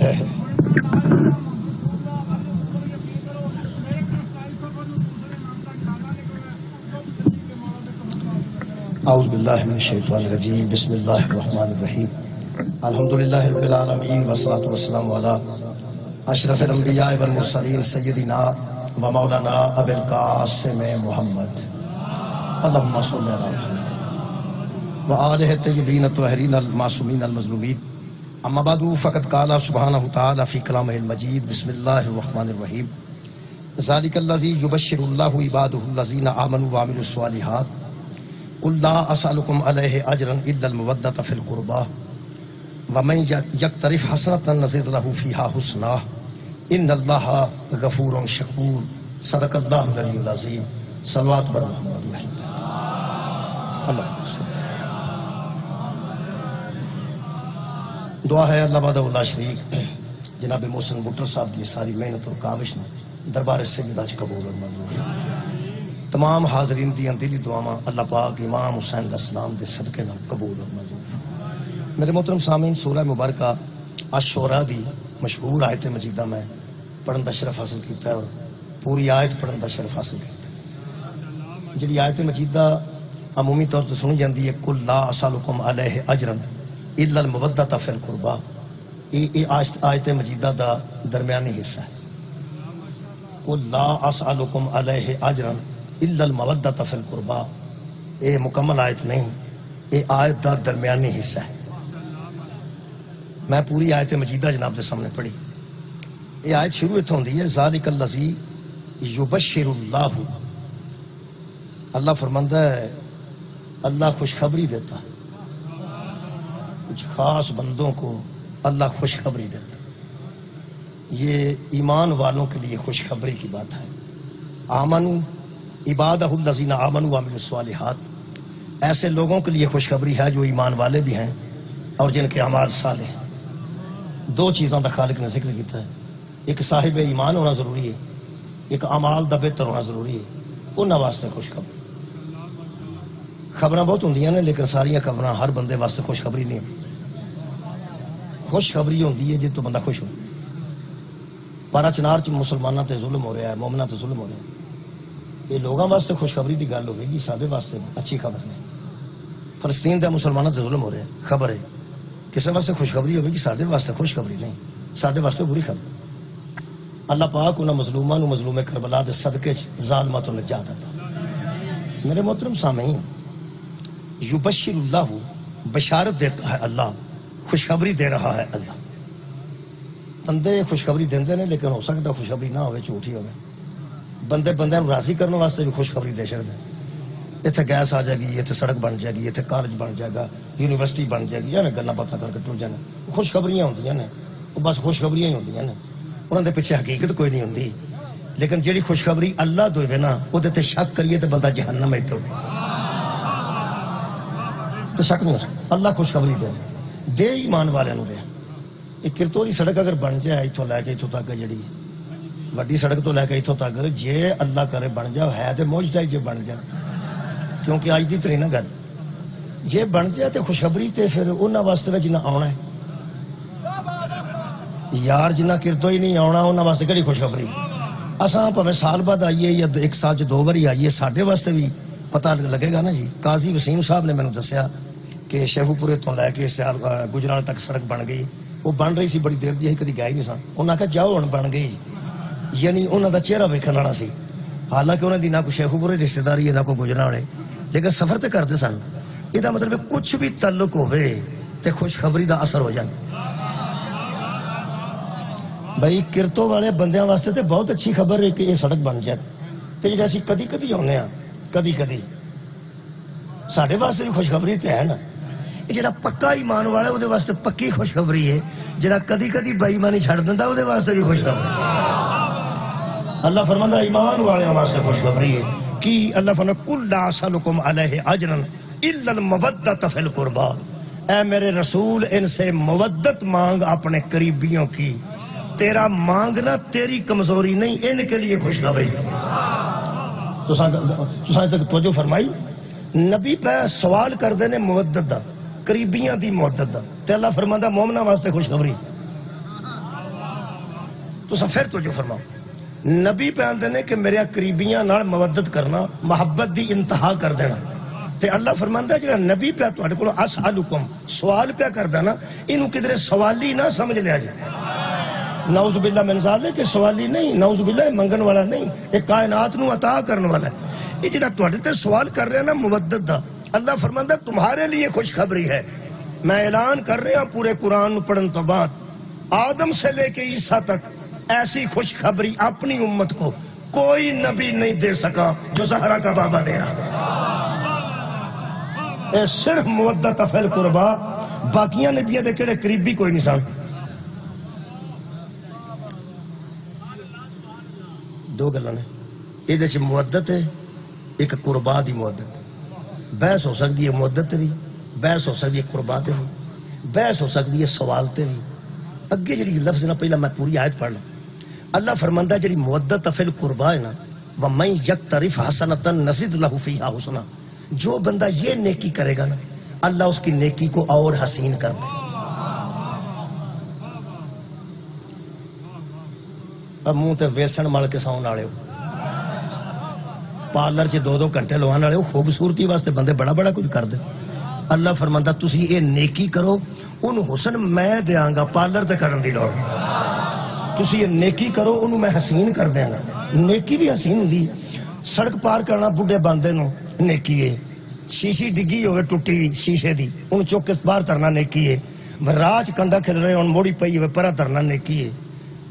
اعوذ باللہ من الشیطان الرجیم بسم اللہ الرحمن الرحیم الحمدللہ رب العالمین والصلاة والسلام علی اشرف الانبیاء والمرسلین سیدنا و مولانا ابی القاسم محمد اللہم صلی علی محمد وآلہ الطیبین الطاہرین المعصومین المظلومین اما بعد فقد قال سبحانہ تعالی فی کلامہ المجید بسم اللہ الرحمن الرحیم ذالک الذی یبشر اللہ عبادہ الذین آمنوا وعملوا الصالحات قل لا اسألکم علیہ اجرا الا المودۃ فی القربى ومن یقترف حسنۃ نزد لہ فیہا حسنا ان اللہ غفور شکور صدق اللہ العلی العظیم صلوات بر محمد اللہ دعا ہے اللہ وحدہ لا شریک جناب محسن بٹر صاحب دی ساری محنت اور کاوش دربار سیدہ چ قبول اور منظور تمام حاضرین دی دلی دعاواں اللہ پاک امام حسین علیہ السلام دے صدقے نال قبول اور منظور میرے محترم سامعین سورہ مبارکہ الشعراء دی مشہور آیت مجیدہ میں پڑھن دا شرف حاصل کیتا ہے اور پوری آیت پڑھن دا شرف حاصل کیتا ہے جڑی آیت مجیدہ عمومی طور تے سنی جاندی ہے قل لا اسألکم علیہ اجرا الا المودۃ فی القربى یہ آیت مجیدہ دا درمیانی حصہ ہے قل لا اسألکم علیہ اجرا الا المودۃ فی القربى یہ مکمل آیت نہیں یہ آیت دا درمیانی حصہ ہے میں پوری آیت مجیدہ جناب دے سامنے پڑھی یہ آیت شروع اتھوں ہوندی ہے ذالک الذی یبشر اللہ اللہ فرماندا ہے اللہ خوشخبری دیتا ہے کچھ خاص بندوں کو اللہ خوشخبری دیتا ہے یہ ایمان والوں کے لیے خوشخبری کی بات ہے آمنوا عبادہ الذین آمنوا وعملوا الصالحات ایسے لوگوں کے لیے خوشخبری ہے جو ایمان والے بھی ہیں اور جن کے اعمال صالح ہیں دو چیزوں کا خالق نے ذکر کیتا ہے ایک صاحب ایمان ہونا ضروری ہے ایک اعمال دا بہتر ہونا ضروری ہے انہاں واسطے خوشخبری خبراں بہت ہوندیاں نے لیکن ساریاں خبراں ہر بندے واسطے خوشخبری نہیں خوشخبری ہوندی ہے جے تو بندہ خوش ہو پارا چنار چ مسلماناں تے ظلم ہو رہا ہے مومناں تے ظلم ہو رہا ہے یہ لوگوں واسطے خوشخبری دی گل ہوگی سارے واسطے اچھی خبر ہے فلسطین دے مسلمانوں تے ظلم ہو رہا ہے خبر ہے کسی واسطے خوشخبری ہوگی سارے واسطے خوشخبری نہیں سارے واسطے بری خبر اللہ پاک انہاں مظلوماں نو مظلوم کربلا دے صدقے ظالماں تو نجات عطا میرے محترم سامعین یبشر اللہ بشارت دیتا ہے اللہ خوشخبری دے رہا ہے اللہ بندے خوشخبری دیندے نے لیکن ہو سکتا خوشخبری نہ ہوئے جھوٹی ہوئے بندے بندے راضی کرنے واسطے بھی خوشخبری دے چڑھ دیں اتنے گیس آ جائے گی اتنے سڑک بن جائے گی اتنے کالج بن جائے گا یونیورسٹی بن جائے گی گلا باتیں کر کے ٹر جانا خوشخبریاں ہوندیاں نے وہ بس خوشخبریاں ہی ہوندیاں نے انہوں دے پیچھے حقیقت کوئی نہیں ہوندی لیکن جیڑی خوشخبری اللہ دے نا وہ شک کریے تو بندہ جہنم میں ٹر تو شک نہیں ہو سکتا اللہ خوشخبری دے ایمان والوں دے ایک کرتوری سڑک اگر بن جائے اتوں لے کے اتوں تک جڑی وڈی سڑک تو لے کے اتوں تک جے اللہ کرے بن جائے ہے تو موجودہ جے بن جائے کیونکہ آج دی تری نہ گل جے بن جائے تو خوشخبری تے پھر انہاں واسطے جنہ آنا ہے یار جنہ کرتو ہی نہیں آنا انہاں واسطے کہڑی خوشخبری اساں پاویں سال بعد آئیے یا ایک سال چ 2 باری آئیے ساڈے واسطے بھی پتہ لگے گا نا جی قاضی وسیم صاحب نے مینوں دسیا کہ شیخو پورے تو لے کے گجرال تک سڑک بن گئی وہ بن رہی سی بڑی دیر دی کدی گئے نہیں سن انہاں کہا جاؤ ہن بن گئی یعنی انہاں دا چہرہ ویکھن والا سی حالانکہ انہاں دی نہ کوئی شیخو پورے رشتہ داری ہے نہ کوئی گجرالے لیکن سفر تے کرتے سن یہ مطلب کچھ بھی تعلق ہوئے تے خوشخبری دا اثر ہو جائے بھائی کرتو والے بندیاں واسطے تے بہت اچھی خبر ہے کہ یہ سڑک بن جائے تے جڑے اسی کدی کدی ہونے ہاں کدی کدی ساڈے واسطے بھی خوشخبری تے ہے نا یہ جڑا پکا ایمان والا ہے وہ واسطے پکی خوشخبری ہے جڑا کدی کدی بے ایمانی چھڑ دیندا وہ واسطے بھی خوشخبری اللہ فرماندا ایمان والے واسطے خوشخبری ہے کہ اللہ فرماتا کل لا اسألکم علیہ اجرا الا المودۃ فی القربى اے میرے رسول ان سے مودت مانگ اپنے قریبیوں کی تیرا مانگنا تیری کمزوری نہیں ان کے لیے خوشخبری تو تک توجہ فرمائی نبی پہ سوال کر دینے مودت دا قریبیاں دی مودت دا تے اللہ فرماندا مومنہ واسطے خوشخبری تو پھر توجہ فرماؤ نبی پہ آندے نے کہ میرے قریبیاں نال مودت کرنا محبت دی انتہا کر دینا تے اللہ فرماندا ہے جڑا نبی پہ تواڈے کول اسالکم سوال پہ کردا نا اینو کدھر سوالی نہ سمجھ لیا جی نعوذ باللہ من ذالک کہ سوالی نہیں نعوذ باللہ منگن والا نہیں یہ کائنات نو عطا کرنے والا ہے یہ جڑا تواڈے تے سوال کر رہا نا مودت دا اللہ فرماندا ہے تمہارے لیے خوشخبری ہے میں اعلان کر رہا ہوں پورے قرآن پڑھن تو بعد آدم سے لے کے عیسیٰ تک ایسی خوشخبری اپنی امت کو کوئی نبی نہیں دے سکا جو زہرا کا بابا دے رہا ہے اے صرف مودت فی القربا باقیاں نبیاں دے کڑے قریبی کوئی نہیں سن دو گلاں نے اے دے چ مودت ہے ایک قربا دی مودت بحث ہو سکتی ہے مودت بھی بحث ہو سکتی ہے قربا تے بھی بحث ہو سکتی ہے سوال تے بھی اگے جڑی لفظ نا پہلا میں پوری آیت پڑھ لوں اللہ فرماندا جڑی مودت فی القربا ہے نا وَمَن یقترف حسنۃ نزد لہ فیہا حسنا جو بندہ یہ نیکی کرے گا نا اللہ اس کی نیکی کو اور حسین کر دے اب منہ تے ویسن مل کے ساؤن والے پارلر چ 2-2 گھنٹے لوان والے خوبصورتی واسطے بندے بڑا بڑا کچھ کر دے اللہ فرماندا تسی یہ نیکی کرو ان حسن میں دیاں گا پارلر تے کرن دی لوڑ تسی یہ نیکی کرو انہوں میں حسین کر دیں گا نیکی بھی حسین دی سڑک پار کرنا بڑھے باندے نو نیکی ہے شیشی ڈگی ہوئے ٹوٹی شیشے دی ان چوک کے پار ترنا نیکی ہے راج کنڈا کھل رہے ان موڑی پئی ہوئے پرا ترنا نیکی ہے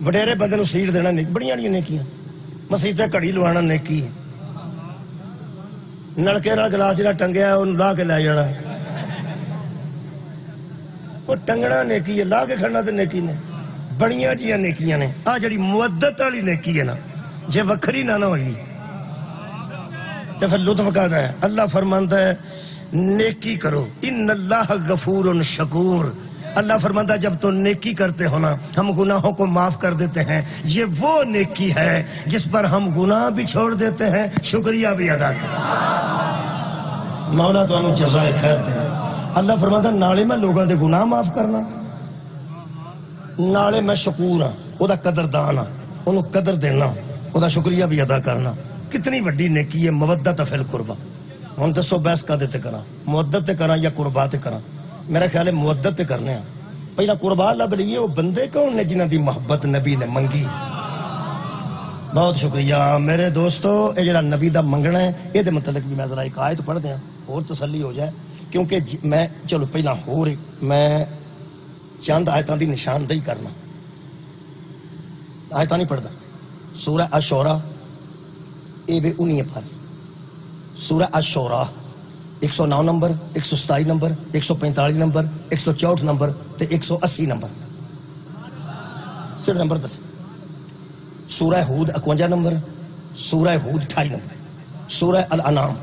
وڈیرے بندے نو سیٹ دینا بڑیاں نیکی ہیں مسیطے کڑی لوانا نیکی ہے نلکے نال گلاس جڑا ٹنگیا ہے انہوں لا کے لے جانا وہ ٹنگنا نیکی ہے لا کے کھڑنا تے نیکی نے بڑیاں جیاں نیکیاں نے آ جڑی مودت والی نیکی ہے نا جے وکھری نہ ہوئی تے پھر لطف کہتا ہے اللہ فرماندا ہے نیکی کرو ان اللہ غفور شکور اللہ فرماندا ہے جب تو نیکی کرتے ہو نا ہم گناہوں کو معاف کر دیتے ہیں یہ وہ نیکی ہے جس پر ہم گناہ بھی چھوڑ دیتے ہیں شکریہ بھی ادا کرتے مولا تو انہوں جزائے خیر دے اللہ فرماندا ہے نالے میں لوگوں دے گناہ معاف کرنا نالے میں شکور ہاں او دا قدر دان ہاں انہوں قدر دینا او دا شکریہ بھی ادا کرنا کتنی وڈی نیکی ہے مودت فی القربا ہن دسو بحث کا دیتے کراں مودت تے کراں یا قربا تے کراں میرا خیال ہے مودت تے کرنے ہیں پہلا قربا لب لیے وہ بندے کون نے جنہاں دی محبت نبی نے منگی بہت شکریہ میرے دوستو اے جڑا نبی دا منگنا ہے اے دے متعلق بھی میں ذرا ایک آیت پڑھ دیاں اور تسلی ہو جائے کیونکہ میں چلو پہلا ہو رہی میں چند آیتاں دی نشاندہی کرنا آیتاں نہیں پڑھدا سورہ الشورى اے بے 19 پر سورہ الشورى 109 نمبر 127 نمبر 145 نمبر 164 نمبر تے 180 نمبر صرف نمبر دس سورہ ہود 51 نمبر سورہ ہود 28 نمبر سورہ الانعام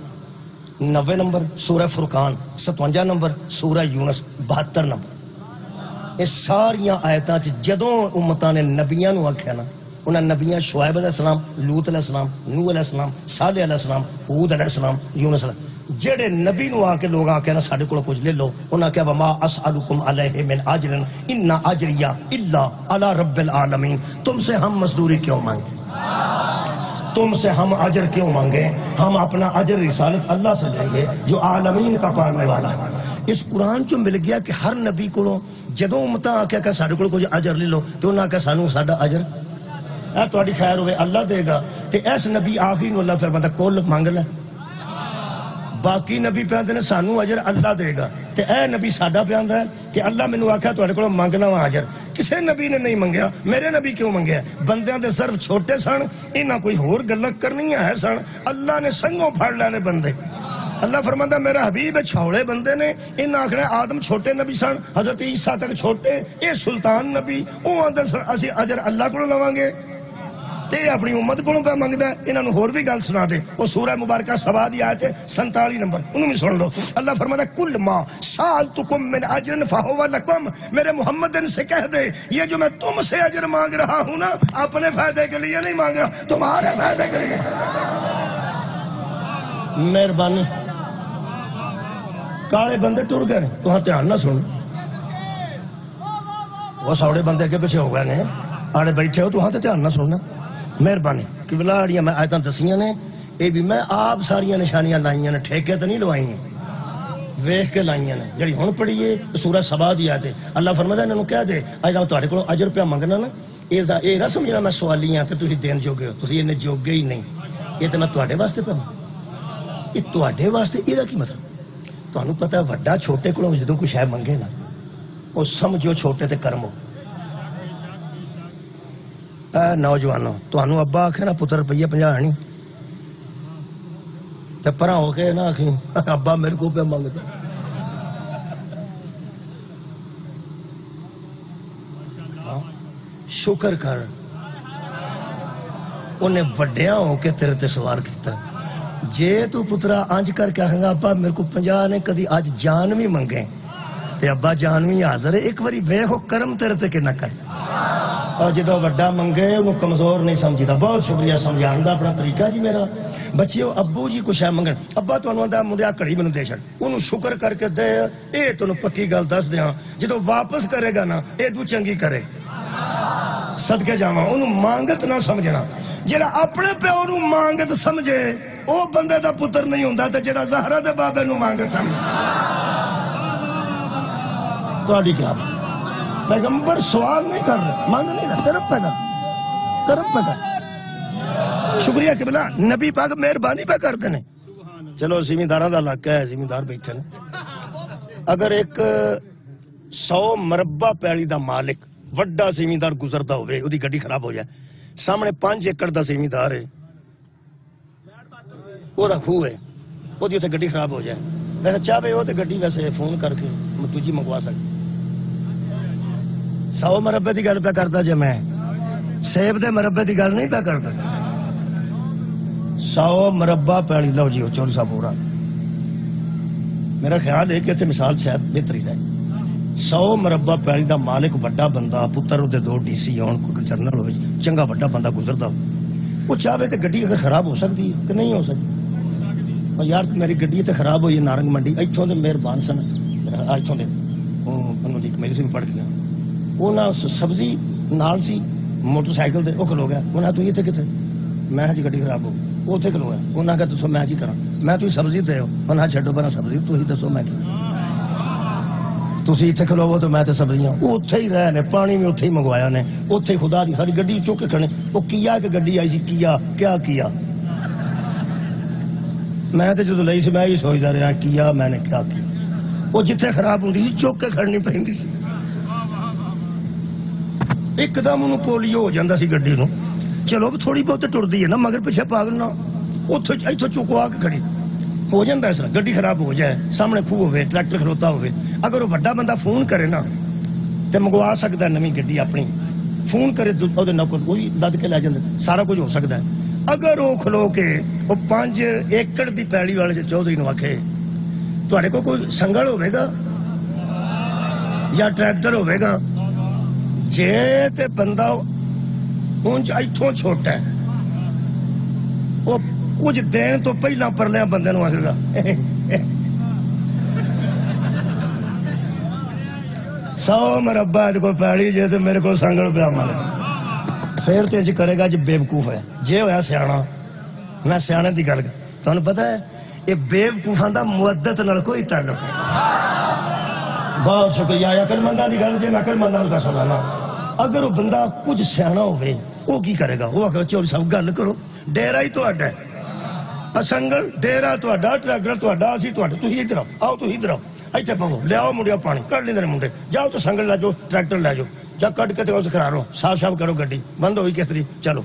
90 نمبر سورہ فرقان 57 نمبر سورہ یونس 72 نمبر یہ ساریاں آیتاں جدوں امتاں نے نبیاں نو آکھیا نا انہاں نبیاں شعیب علیہ السلام لوط علیہ السلام نوح علیہ السلام صالح علیہ السلام ہود علیہ السلام یونس علیہ جڑے نبی نو آ کے لوگ آکھیا نا ساڈے کول کچھ لے لو انہاں کہا وما اسالکم علیہ من اجر ان اجریہ الا علی رب العالمین تم سے ہم مزدوری کیوں مانگیں تم سے ہم اجر کیوں مانگے ہم اپنا اجر رسالت اللہ سے دیں گے جو عالمین کا پالنے والا ہے اس قرآن چو مل گیا کہ ہر نبی کو جدوں امتاں آکھیا کہ ساڈے کول کچھ اجر لے لو تو انہاں کہ سانو ساڈا اجر اے تہاڈی خیر ہوئے اللہ دے گا تے اس نبی آخری نو اللہ فرماتا کل مانگ لے باقی نبی پہ آندے نے سانو اجر اللہ دے گا تے اے نبی ساڈا پہ آندا ہے کہ اللہ مینوں آکھیا تہاڈے کول مانگنا وا اجر کسے نبی نے نہیں منگیا میرے نبی کیوں منگیا بندیاں دے صرف چھوٹے سن انہاں کوئی ہور گلاں کرنیاں ہے سن اللہ نے سنگوں پھڑ لینے بندے اللہ فرماتا میرا حبیب چھوڑے بندے نے انہاں آکھنا آدم چھوٹے نبی سن حضرت عیسیٰ تک چھوٹے اے سلطان نبی او آندے اسی اجر اللہ کولوں لواں گے تے اپنی امت کو پہ منگتا ہے انہوں نے ہور بھی گل سنا دے وہ سورہ مبارکہ سبا دی آیت 47 نمبر انہوں بھی سن لو اللہ فرماتا ہے کل ما سالتکم من اجر فہو لکم میرے محمد سے کہہ دے یہ جو میں تم سے اجر مانگ رہا ہوں نا اپنے فائدے کے لیے نہیں مانگ رہا تمہارے فائدے کے لیے مہربانی کالے بندے ٹر گئے تو ہاں دھیان نہ سن وہ سوڑے بندے کے پیچھے ہو گئے نے آڑے بیٹھے ہو تو ہاں تے دھیان نہ سننا مہربانی کہ بلاڑیاں میں آیتاں دسیاں نے اے بھی میں آپ ساریاں نشانیاں لائیاں نے ٹھیکے تے نہیں لوائیاں ویکھ کے لائیاں نے جڑی ہن پڑھیے سورہ سبا دی آیت اللہ فرماتا انہاں نوں کہہ دے اج تہاڈے کولوں اجر پیا منگنا نا اے رسم جڑا میں سوالیاں تے تسی دین جوگے ہو تسی انہیں جوگے ہی نہیں یہ تے میں تہاڈے واسطے پڑھا یہ تہاڈے واسطے یہ کی مطلب تہانوں پتہ ہے وڈا چھوٹے کولوں جدوں کوئی شے منگے نا او سمجھو چھوٹے تے کرم ہو اے نوجوانوں تہانوں ابا آکھے نا پتر روپیے 50 نہیں تے پراں ہو کے نہ آکھیں ابا میرے کو پہ منگدا شکر کر انہیں وڈیاں ہو کے تیرے تے سوار کیتا جے تو پترا آنج کر کے آکھیں گا ابا میرے کو 50 نے کدی آج جان بھی منگے تے ابا جان بھی حاضر ہے ایک باری ویکھو کرم تیرے تے کہ نہ کر اور جدو وڈا منگے انہوں کمزور نہیں سمجھتا بہت شکریہ سمجھان دا اپنا طریقہ جی میرا بچیو ابو جی کچھ ہے منگن ابا تو انہوں دا مڑیا کڑی منو دے چھڑ انہوں شکر کر کے دے اے تو انہوں پکی گل دس دیاں جدو واپس کرے گا نا اے دو چنگی کرے صدقے جاواں انہوں مانگت نہ سمجھنا جڑا اپنے پہ انہوں مانگت سمجھے او بندے دا پتر نہیں ہوندا تے جڑا زہرا دے بابے نوں مانگت سمجھے تہاڈی کیا پیغمبر سوال نہیں کر رہے مانگ نہیں رہا کرم پہ کر شکریہ کہ بلا نبی پاک مہربانی پہ کر دینے چلو زمینداراں دا علاقہ ہے زمیندار بیٹھے نا اگر ایک 100 مربع پیلی دا مالک وڈا زمیندار گزرتا ہوئے وہ دی گڈی خراب ہو جائے سامنے 5 ایکڑ دا زمیندار ہے وہ دا خوہ ہے وہ دی اتنے گڈی خراب ہو جائے ویسے چاہے وہ تے گڈی ویسے فون کر کے تجھی منگوا سکتے 100 مربع دی گل پہ کرتا جے میں سیب دے مربع دی گل نہیں پہ کرتا 100 مربع پیلی لو جی چوری صاحب پورا میرا خیال ہے کہ اتنے مثال شاید بہتری رہے 100 مربع پیلی دا مالک وڈا بندہ پتر دے 2 ڈی سی آن کوئی جنرل ہوئے چنگا وڈا بندہ گزرتا ہو وہ چاہے تے گڈی اگر خراب ہو سکتی ہے کہ نہیں ہو سکتی اور یار میری گڈی تے خراب ہوئی نارنگ منڈی ایتھوں دے مہربان سن ایتھوں دے انہوں دی کمیل سے بھی پڑھ گیا وہ سبزی نال سی موٹر سائیکل دے وہ کھلو گیا انہیں تو یہ کتنے میں جی گڈی خراب ہو وہ اتنے کھلو گیا انہیں کہا دسو میں کی کرا میں تو سبزی دے ہو انہیں چھڈو بنا سبزی تو ہی دسو میں کی تسی اتنے کھلو تو میں تے سبزیاں وہ اتنے ہی رہے نے پانی بھی اتنے ہی منگوایا نے اتنے خدا دی ساری گڈی چک کے کھڑے وہ کیا کہ گڈی آئی سی کیا میں تے جدو لئی سی میں ہی سوچتا رہا کیا میں نے کیا وہ جتنے خراب ہوندی سی چک کے کھڑنی پیندی سی ایک دم انہوں پولیو ہو جاندہ سی گڈی نو چلو تھوڑی بہت ٹردی ہے نا مگر پیچھے پاگل نہ ایتھوں چکوا کے کھڑی ہو جاندہ اس طرح گڈی خراب ہو جائے سامنے خوہ ہوئے ٹریکٹر کھلوتا ہوئے اگر وہ بڑا بندہ فون کرے نا تے منگوا سکتا ہے نویں گڈی اپنی فون کرے وہ نوکر وہی لد کے لے جاندے سارا کچھ ہو سکتا ہے اگر وہ کھلو کے وہ 5 ایکڑ دی پیلی والے سے چودھری نو آکھے تہاڈے کو کوئی سنگل ہوئے گا یا ٹریکٹر ہوئے گا جے تے بندہ اونج ایتھوں چھوٹا ہے وہ کچھ دین تو پہلا پرلے بندے نو آکھے گا 100 مربع کو پیڑی جے تے میرے کو سنگل پیا ملے پھر تے جی کرے گا جی بیوقوف ہے جے ہویا سیانا میں سیانے دی گل کر تانوں پتہ ہے یہ بیوقوفاں دا مودت نال کوئی تعلق ہے بہت شکریہ عقل منداں دی گل جے میں عقل منداں کا سنانا اگر وہ بندہ کچھ سیانا ہوئے وہ کی کرے گا وہ آخر چوری صاحب گل کرو ڈیرا ہی تہاڈا ہے سنگل ڈیرا تہاڈا ٹریکٹر تہاڈا اسی تہاڈا تسی ادھر آؤ تسی ادھر آؤ ایتھے پاؤ لیاؤ منڈیا پانی کر لیندے نے منڈے جاؤ تو سنگل لے جاؤ ٹریکٹر لے جاؤ جا کٹ کے تے کرارو صاف کرو گڈی بند ہوئی کتری چلو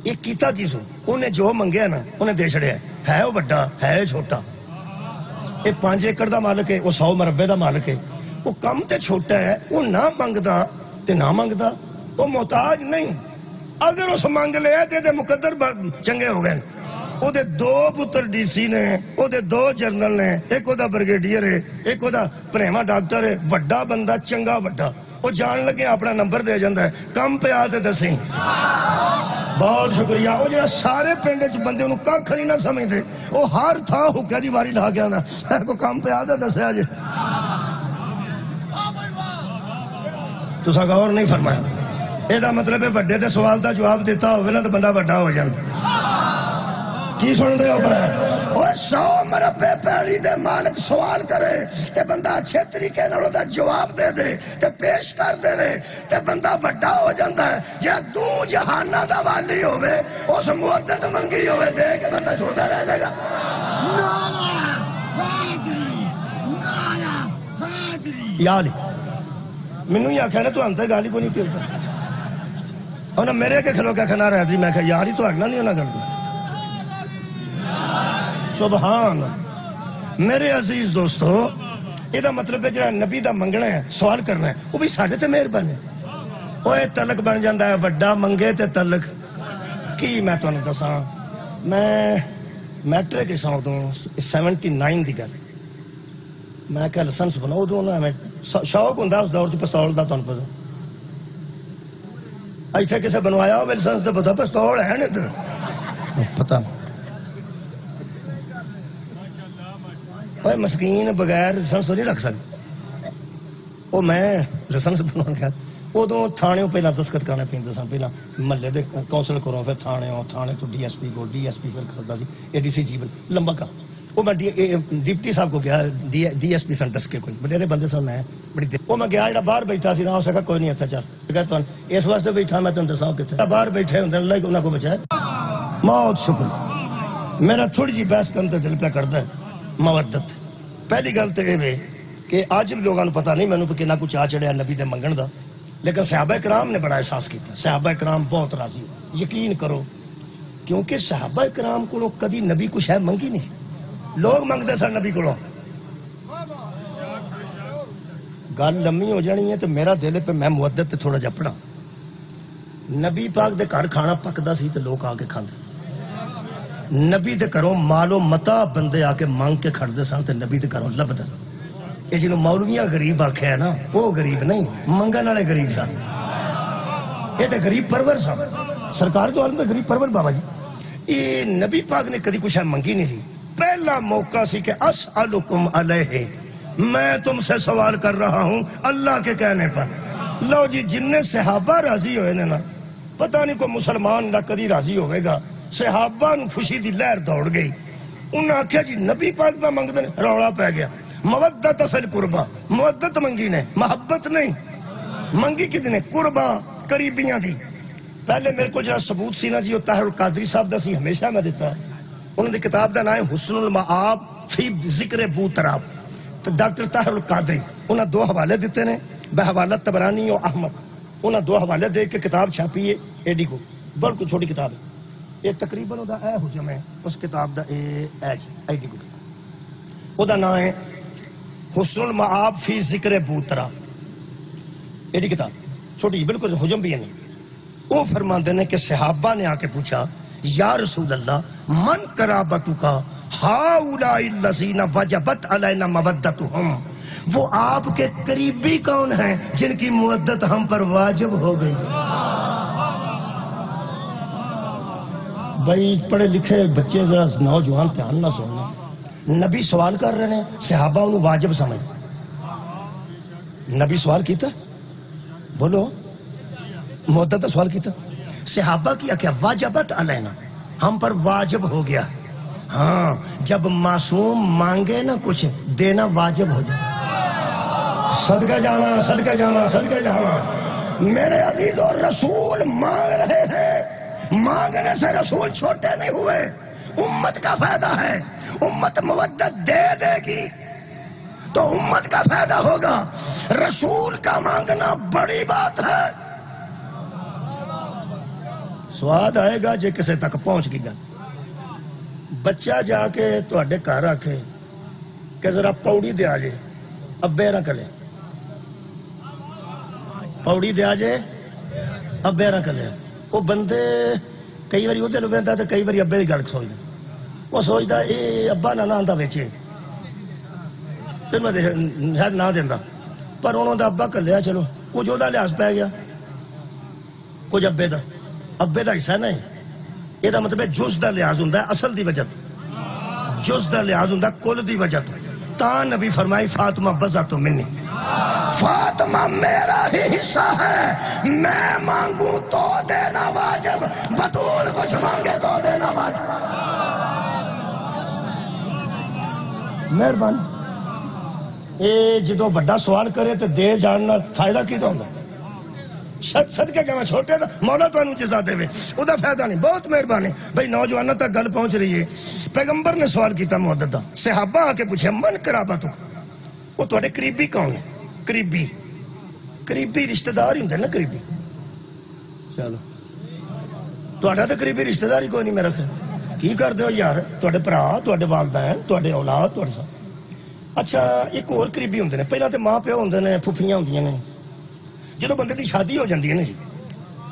یہ کیتا کی سو انہیں جو منگیا نا انہیں دے چھڑیا ہے وہ بڑا ہے چھوٹا یہ 5 ایکڑ دا مالک ہے وہ 100 مربع دا مالک ہے وہ کم تے چھوٹا ہے وہ نہ منگدا تے نہ منگدا وہ محتاج نہیں اگر اس منگ لیا تے دے مقدر چنگے ہو گئے وہ دے 2 پتر ڈی سی نے وہ دے 2 جنرل نے ایک وہ دا بریگیڈیئر ہے ایک وہ دا پریما ڈاکٹر ہے وڈا بندہ چنگا وڈا وہ جان لگے اپنا نمبر دے جاندہ ہے کم پہ آتے دسیں بہت شکریہ وہ جہاں سارے پینڈے چ بندے انہوں کھا نہیں نہ سمجھتے وہ ہر تھا حکہ دی باری لا گیا نا کو کم پہ آتے دسے آج تو سا غور نہیں فرمایا یہ مطلب ہے بڑے دے سوال دا جواب دیتا ہوئے نا تو بندہ بڑا ہو جائے. کی سن رہے ہو بھائی؟ 100 مربے پیڑی دے مالک سوال کرے تے بندہ اچھے طریقے نال دا جواب دے دے تے پیش کر دے تے بندہ بڑا ہو جاتا ہے. یا دو جہاناں دا والی ہوے اس مدت منگی ہوے دے کے بندہ چھوٹا رہ جائے گا. یا علی مینوں ہی آکھیا نا تو انتے گالی کو نہیں کرتا انہاں میرے کے کھلو کے کھنا رہا دی. میں کہ یار ہی تو اگنا نہیں ہونا کرتا. سبحان میرے عزیز دوستو یہ مطلب ہے جہاں نبی دا منگنا ہے سوال کرنا ہے وہ بھی ساڑھے تے مہربان ہے. وہ تلک بن جاندہ ہے وڈا منگے تے تلک کی. میں تو انہوں دساں میں میٹرک ساں دوں 79 دی گل میں کہ لسنس بناؤ دوں نا میں شوق ہوں اس دور سے پستول دا تون پتا ایتھے کسے بنوایا ہو لسنس دے پتا پستول ہے نہیں ادھر پتہ نہیں. اوہ مسکین بغیر لسنس تو نہیں رکھ سکتے. وہ میں لسنس بنوا گیا ادو تھانے پہلے دستخط کرنے پہ سن. پہلے محلے دے کونسل کرو پھر تھانے تو ڈی ایس پی کو ڈی ایس پی پھر کرتا سی اے ڈی سی جی لمبا کام. وہ میں ڈپٹی صاحب کو گیا ڈی ایس پی سن ڈس کے کوئی بڑے بندے سن میں بڑی دیر وہ میں گیا جا باہر بیٹھا سی نہ ہو سکا کوئی نہیں اتنا چل اس واسطے بیٹھا میں تم دساؤ کتنے باہر بیٹھے ہوں اللہ انہوں کو بچایا. بہت شکر میرا تھوڑی جی بحث کرنے دل پہ کرتا ہے مودت. پہلی گل تو یہ کہ آج بھی لوگوں کو پتا نہیں مینوں کہ نہ کچھ آ چڑھیا نبی دے منگن دا لیکن صحابہ کرام نے بڑا احساس کیتا. صحابہ کرام بہت راضی ہو یقین کرو کیونکہ صحابہ کرام کو کدی نبی کچھ ہے منگی نہیں. لوگ منگتے سن نبی کو. گل لمبی ہو جانی ہے تو میرا دل پہ میں مودت تھوڑا جا پڑھا. نبی پاک دے گھر کھانا پکدا سی تے لوگ آ کے کھاندے. نبی دے گھروں مالو متا بندے آ کے مانگ کے کھڑتے سن تے نبی دے گھروں لبدا. یہ جنوں مولویاں غریب آکھیا ہے نا وہ غریب نہیں منگن والے غریب سن. یہ تے غریب پرور سن. سرکار تو عالم تے غریب پرور بابا جی. یہ نبی پاک نے کدی کچھ منگی نہیں سی. پہلا موقع سی کہ اسألکم علیہ میں تم سے سوال کر رہا ہوں اللہ کے کہنے پر. لو جی جن صحابہ راضی ہوئے نا پتہ نہیں کوئی مسلمان نہ کدی راضی ہوئے گا. صحابہ نو خوشی دی لہر دوڑ گئی. انہاں آکھیا جی نبی پاک میں منگدے رولا پہ گیا. مودت فی القربہ مودت منگی نے محبت نہیں منگی کدی نے قربہ قریبیاں دی. پہلے میرے کو جڑا ثبوت سی نا جی وہ طاہر القادری صاحب دا سی ہمیشہ میں دیتا ہے. انہوں نے کتاب دا نام ہے حسن المعاب فی ذکر بو تراب. تو ڈاکٹر طاہر القادری انہاں دو حوالے دیتے نے بحوالہ طبرانی اور احمد. انہاں دو حوالے دے کے کتاب چھاپی ہے ایڈی کو بلکہ چھوٹی کتاب ہے. یہ تقریباً وہ اے حجم ہے اس کتاب دا ایڈی کو کتاب وہ نام ہے حسن المعاب فی ذکر بو تراب. ایڈی کتاب چھوٹی بالکل حجم بھی ہے نہیں. وہ فرماندے نے کہ صحابہ نے آ کے پوچھا یا رسول اللہ من قرابتک ہؤلاء الذین وجبت علینا مودتہم وہ آپ کے قریبی کون ہیں جن کی مودت ہم پر واجب ہو گئی. بھائی پڑھے لکھے بچے ذرا نوجوان دھیان نہ سننا. نبی سوال کر رہے ہیں صحابہ انہوں واجب سمجھ. نبی سوال کیتا بولو مودت سوال کیتا. صحابہ کیا کیا واجبت علینا ہم پر واجب ہو گیا. ہاں جب معصوم مانگے نا کچھ دینا واجب ہو جائے. صدقہ جانا صدقہ جانا صدقہ جانا. میرے عزیز اور رسول مانگ رہے ہیں. مانگنے سے رسول چھوٹے نہیں ہوئے. امت کا فائدہ ہے. امت مودت دے دے گی تو امت کا فائدہ ہوگا. رسول کا مانگنا بڑی بات ہے. سواد آئے گا جے کسے تک پہنچ گئی گا. بچہ جا کے تواڈے گھر آکھے کہ ذرا پوڑی دے آجے ابے نہ کلے پوڑی دے آجے ابے نہ کلے. وہ بندے کئی باری ادھر بہتا تو کئی باری ابے کی گل سوچتا. وہ سوچتا یہ ابا نہ آتا ویچے تو میں شاید نہ دینا پر انہوں نے ابا کلیا. چلو کچھ وہ لحاظ پی گیا کچھ ابے دا حصہ نہیں. یہ مطلب جز دا لحاظ ہوں اصل دی وجہ جز دا لحاظ ہوں کل دی وجہ. تا نبی فرمائی فاطمہ بزا تو منی فاطمہ میرا ہی حصہ ہے، میں مانگوں تو دینا واجب، بطول کچھ مانگے تو دینا واجب۔ مہربانی اے جدو بڑا سوال کرے تو دے جاننا فائدہ کی ہوندا؟ صدقے کہ میں چھوٹے دا مولا تانوں جزا دے او دا فائدہ نہیں۔ بہت مہربانی بھائی، نوجوانوں تک گل پہنچ رہی ہے۔ پیغمبر نے سوال کیتا محدد دا، صحابہ آ کے پوچھے من قرابتک، وہ تواڈے قریبی کون ہے؟ قریبی رشتہ دار ہی ہوندے نا قریبی۔ چلو تواڈا تے قریبی رشتہ دار ہی کوئی نہیں میرا خیال۔ کی کردے ہو یار؟ تواڈے بھرا، تواڈے والدین، تواڈے اولاد، تواڈے سب۔ اچھا ایک اور قریبی ہوندے نے، پہلا تے ماں پیو ہوندے نے، پھپھیاں ہوندیاں نے۔ جدو بندے دی شادی ہو جاندی ہے نا جی،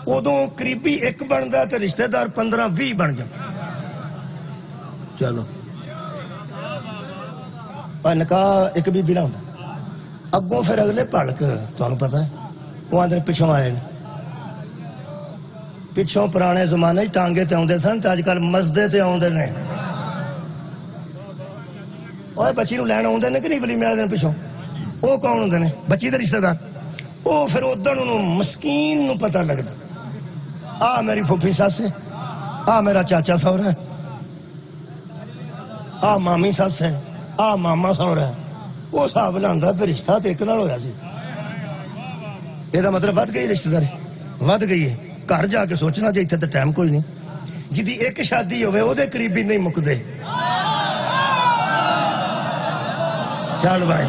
ادو قریبی ایک بنتا تے رشتہ دار 15-20 بن جائے۔ چلو پر نکاح ایک بی نہ ہوتا، اگوں پھر اگلے پڑک تمہیں پتا ہے وہ آدھے پچھوں آئے، پچھوں پرانے زمانے ٹانگے تے آدھے سن، اج کل مسدے تے آدھے نے۔ اور بچی نو لین آدھے نے کہ نہیں ولیمے والے دن پچھوں؟ وہ کون ہوندے نے؟ بچی دے رشتہ دار۔ وہ پھر ادھر مسکین نو پتہ لگتا، آ میری پھوپھی ساس ہے، آ میرا چاچا سہرا ہے، آ مامی ساس ہے، آ ماما سہرا ہے۔ وہ حساب لاندہ پھر رشتہ تے ایک نال ہویا سی۔ یہ مطلب ود گئی رشتہ داری، ود گئی ہے۔ گھر جا کے سوچنا جی اتنے تو ٹائم کوئی نہیں، جدی ایک شادی ہوئے وہ قریبی نہیں مکدے۔ چل بھائی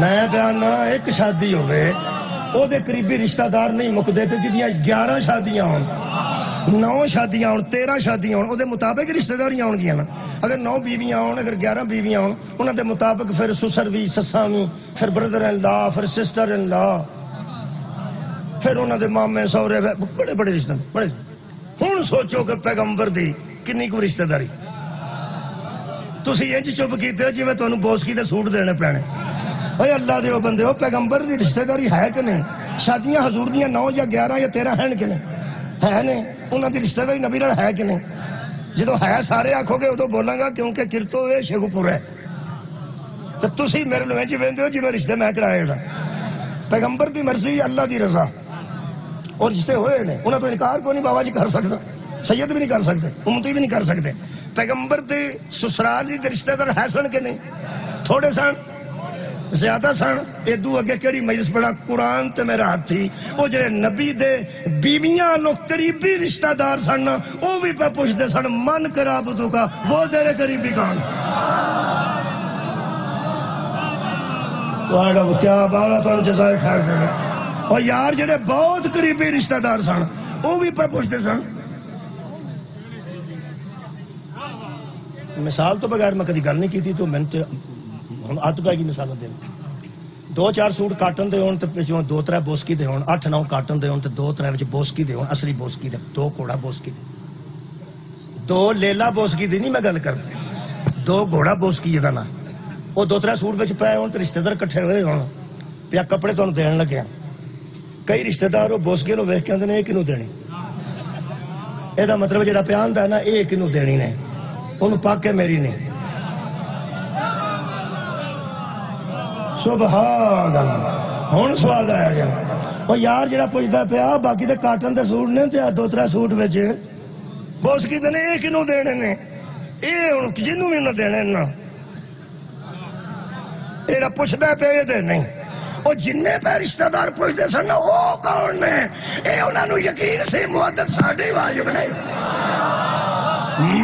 میں پیانا ایک شادی ہوئے وہ قریبی رشتہ دار نہیں مکدے، تے جدیاں 11 شادیاں ہون، 9 شادیاں ہون، 13 شادیاں ہون، وہ مطابق رشتہ داریاں ہون گیا نا۔ اگر 9 بیویاں ہون، اگر 11 بیویاں ہون، انہوں دے مطابق پھر سسر بھی، سساں بھی، پھر بردر ان لا، پھر سسٹر ان لا، پھر انہوں دے مامے سورے، بڑے بڑے رشتہ بڑے۔ ہوں سوچو کہ پیغمبر دی کنی کو رشتہ داری، تسی انج چپ کیتے ہو جی میں تانوں بوسکی دے سوٹ دینے پینے۔ بھائی اللہ دے بندے ہو، پیغمبر دی رشتہ داری ہے کہ نہیں؟ شادیاں حضور دیاں 9 یا 11 یا 13 ہیں کہ نہیں؟ ہے نہیں؟ انہوں دی رشتہ داری نبی نال ہے کہ نہیں؟ جدو ہے سارے آکھو گے ادو بولاں گا کیونکہ کرتو ہے شیخو پور ہے۔ تو تسی میرے لویں چ ویندے ہو جی میں رشتے میں کرائے گا۔ پیغمبر دی مرضی، اللہ دی رضا، اور رشتے ہوئے نے، انہوں تو انکار کو نہیں بابا جی کر سکتا، سید بھی نہیں کر سکتے، امتی بھی نہیں کر سکتے۔ پیغمبر دے سسرال دی رشتہ دار ہے سن کے نہیں؟ تھوڑے سن، زیادہ سن۔ ادو اگے کیڑی مجلس پڑھا؟ قرآن تے میرا ہاتھ تھی۔ وہ جڑے نبی دے بیویاں لوگ قریبی رشتہ دار سن، وہ بھی پہ پوچھتے سن من قرابتو کا، وہ تیرے قریبی کون؟ کیا بالا تو جزائے خیر دے۔ اور یار جڑے بہت قریبی رشتہ دار سن وہ بھی پہ پوچھتے سن۔ مثال تو بغیر میں کدی گل نہیں کی تھی، تو میں نے ہن عادت پی گئی مثال دین۔ 2-4 سوٹ کاٹن دے ہون تے پچھوں 2-3 بوسکی دے ہون، 8-9 کاٹن دے ہون تے 2-3 وچ بوسکی دے ہون، اصلی بوسکی دے، 2 گھوڑا بوسکی دے، 2 لیلا بوسکی دی نہیں میں گل کردا، 2 گھوڑا بوسکی دا نا۔ وہ 2-3 سوٹ وچ پے ہون تے رشتہ دار کٹھے ہوئے ہون، پیا کپڑے تانوں دین لگیا۔ کئی رشتہ دار وہ بوسکی نو ویکھ کے آندے نے اے کینوں دینی؟ اے دا مطلب جڑا پیا آندا ہے نا اے کینوں دینی نے، انہوں پاک ہے میری نہیں۔ سبحان اللہ۔ ہوں سوال آیا گیا، وہ یار جڑا پوچھتا پیا باقی دے کاٹن دے سوٹ نے تے 2-3 سوٹ وچ بوسکی دے نے اے کینوں دینے نے؟ اے ہن جنوں بھی نہ دینے نا، اے جڑا پوچھدا پیا دے نہیں۔ وہ جن پہ رشتہ دار پوچھتے سن وہ کون نے؟ اے انہاں نوں یقین سی محدت ساڈی واجب نہیں۔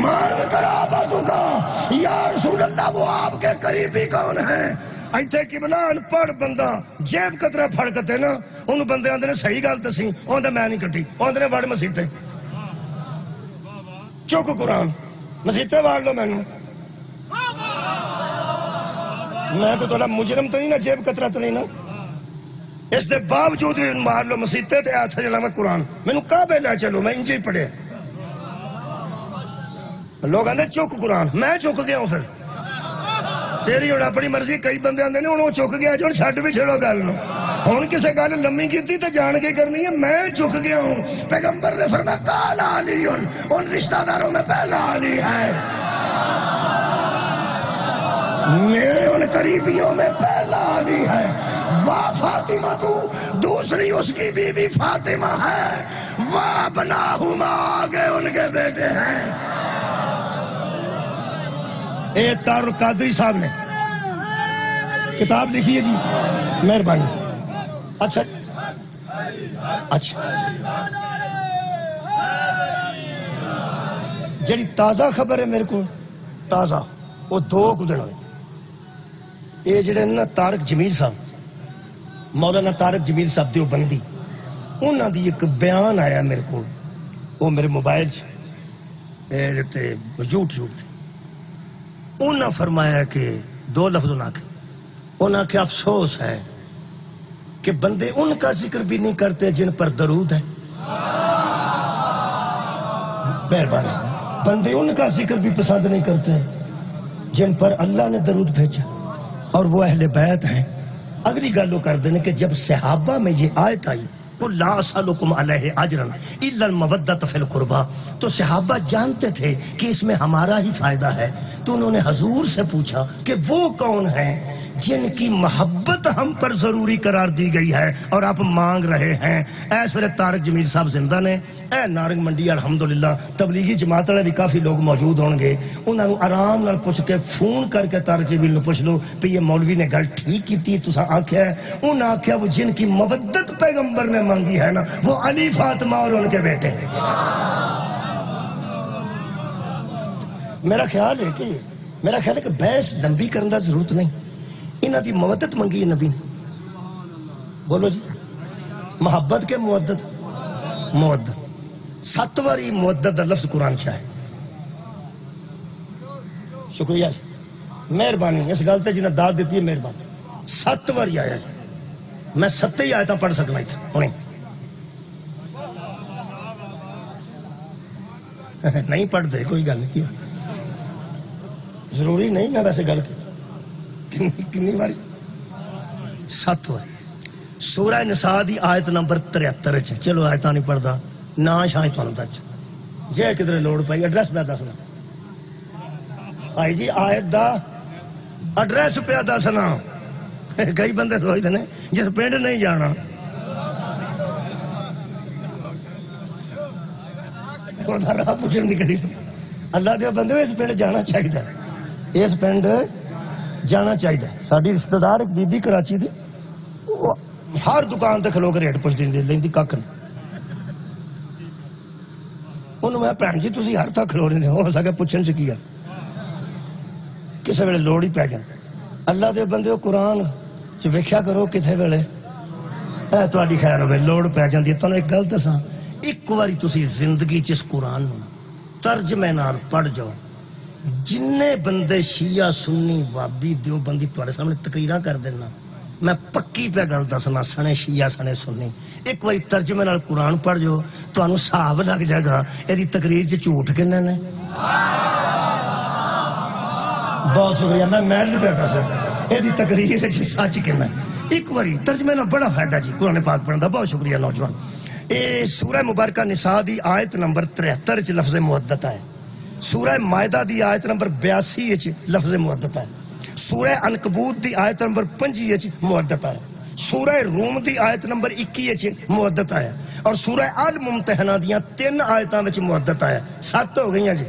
من قرابتو کا یا رسول اللہ، وہ آپ کے قریبی کون ہیں؟ ایتھے قبلہ ان پڑھ بندہ جیب قطرہ پھڑ کتے نا، انہوں بندے آندے نے صحیح گل تسی، آندے میں نہیں کٹی، آندے نے وڑ مسیتے چک قرآن مسیتے وڑ لو مینوں، میں تو تھوڑا مجرم تو نہیں نا، جیب قطرہ تو نہیں نا، اس دے باوجود مار لو مسیتے تے ہاتھ جلا میں قرآن، مینوں کعبے لے چلو، میں انجی پڑھے۔ لوگ آندے چک قرآن، میں چک گیا ہوں، پھر تیری اور اپنی مرضی۔ کئی بندے آندے نے ہن وہ چک گیا جو چھڈ بھی چھڑو گل نو، ہن کسے گل لمبی کیتی تے جان کے کرنی ہے، میں چک گیا ہوں۔ پیغمبر نے فرمایا قال علی، ان رشتہ داروں میں پہلا علی ہے۔ میرے ان قریبیوں میں پہلا علی ہے، واہ فاطمہ تو دوسری اس کی بیوی فاطمہ ہے، واہ بناہما آگے ان کے بیٹے ہیں۔ تار قادری صاحب نے کتاب لکھی ہے جی، مہربانی۔ اچھا جڑی تازہ خبر ہے میرے کو تازہ، وہ دو دن ہوئے، یہ جڑے نا طارق جمیل صاحب، مولانا طارق جمیل صاحب دیوبندی، انہاں دی ایک بیان آیا میرے کو، وہ میرے موبائل یوٹیوب تے، انہاں فرمایا کہ دو لفظ انہاں کہ افسوس ہے کہ بندے ان کا ذکر بھی نہیں کرتے جن پر درود ہے۔ مہربانی، بندے ان کا ذکر بھی پسند نہیں کرتے جن پر اللہ نے درود بھیجا، اور وہ اہل بیت ہیں۔ اگلی گل وہ کر دینے کہ جب صحابہ میں یہ آیت آئی قُلْ لَا أَسْأَلُكُمْ عَلَيْهِ أَجْرًا إِلَّا الْمَوَدَّةَ فِي الْقُرْبَى، تو صحابہ جانتے تھے کہ اس میں ہمارا ہی فائدہ ہے، تو انہوں نے حضور سے پوچھا کہ وہ کون ہیں جن کی محبت ہم پر ضروری قرار دی گئی ہے اور آپ مانگ رہے ہیں۔ ایس ویلے طارق جمیل صاحب زندہ نے، اے نارنگ منڈی الحمدللہ تبلیغی جماعت والے بھی کافی لوگ موجود ہوں گے، انہوں نے آرام نال پوچھ کے فون کر کے طارق جمیل نے پوچھ لو کہ یہ مولوی نے گل ٹھیک کی تھی تسا آکھیا ہے؟ انہوں نے آکھیا وہ جن کی مودت پیغمبر نے مانگی ہے نا وہ علی فاطمہ اور ان کے بیٹے۔ میرا خیال ہے کہ بحث لمبی کرنے کی ضرورت نہیں، انہاں دی مودت منگی ہے نبی نے، بولو جی، محبت کے مودت، 7 واری مودت دا لفظ قرآن چاہے۔ شکریہ جی، مہربانی، اس گل تے جنہیں داد دیتی ہے مہربانی۔ 7 واری آیا جی، میں 7 ہی آیتاں پڑھ سکنا تھا ہوں نہیں پڑھ دے کوئی گل نہیں، ضروری نہیں میں ویسے گل کنی باری 7 واری۔ سورہ نساء دی آیت نمبر 73، چلو آیتاں نہیں پڑھدا، نا شاہ تھانوں دچ جے کدھر لوڑ پئی ایڈریس پہ دسنا بھائی جی، آیت دا ایڈریس پہ دسنا۔ کئی بندے سوچتے ہیں جس پنڈ نہیں جانا راہ پوچھنے کی گھڑی، اللہ دے بندے اس پنڈ جانا چاہیے، اس پنڈ جانا چاہیے۔ ساری رشتہ دار ایک بی بی کراچی دی، ہر دکان تے کھلو کے ریٹ پوچھ دیں لیندی کھ نہیں، انہوں میں بھن جی تسی ہر تھا کھلو رہے ہو سکے پوچھن چ کی کسے ویلے لوڑ ہی پی جائے۔ اللہ دے بندے قرآن چ ویکھیا کرو کتنے ویلے اے تہاڈی خیر ہوے لوڑ پی جاندی ہے۔ تانوں ایک گل دساں، ایک واری تسی زندگی چ اس قرآن نوں ترجمے نال پڑھ جاؤ، جنے بندے شیعہ سنی وابی دیوبندی تواڈے سامنے تقریراں کر دینا، میں پکی پہ گل دسنا، سنے شیعہ سنے سنی، ایک واری ترجمے نال قرآن پڑھ جو تانوں حساب لگ جائے گا یہ تقریر چ جھوٹ کنے نے۔ بہت شکریہ، میں نہیں پہ دس یہ تقریر سچ کہنا، ایک واری ترجمے نال بڑا فائدہ جی قرآن پاک پڑھن دا۔ بہت شکریہ نوجوان۔ اے سورہ مبارکہ نساء دی آیت نمبر 73 چ لفظ مودت ہے، سورہ مائدہ دی آیت نمبر 82 چ لفظ مودت ہے، سورہ عنکبوت دی آیت نمبر 5 چ مودت ہے، سورہ روم دی آیت نمبر 21 چ مودت ہے، اور سورہ الممتحنہ دیاں 3 آیتاں وچ مودت ہے۔ 7 ہو گئیاں جی،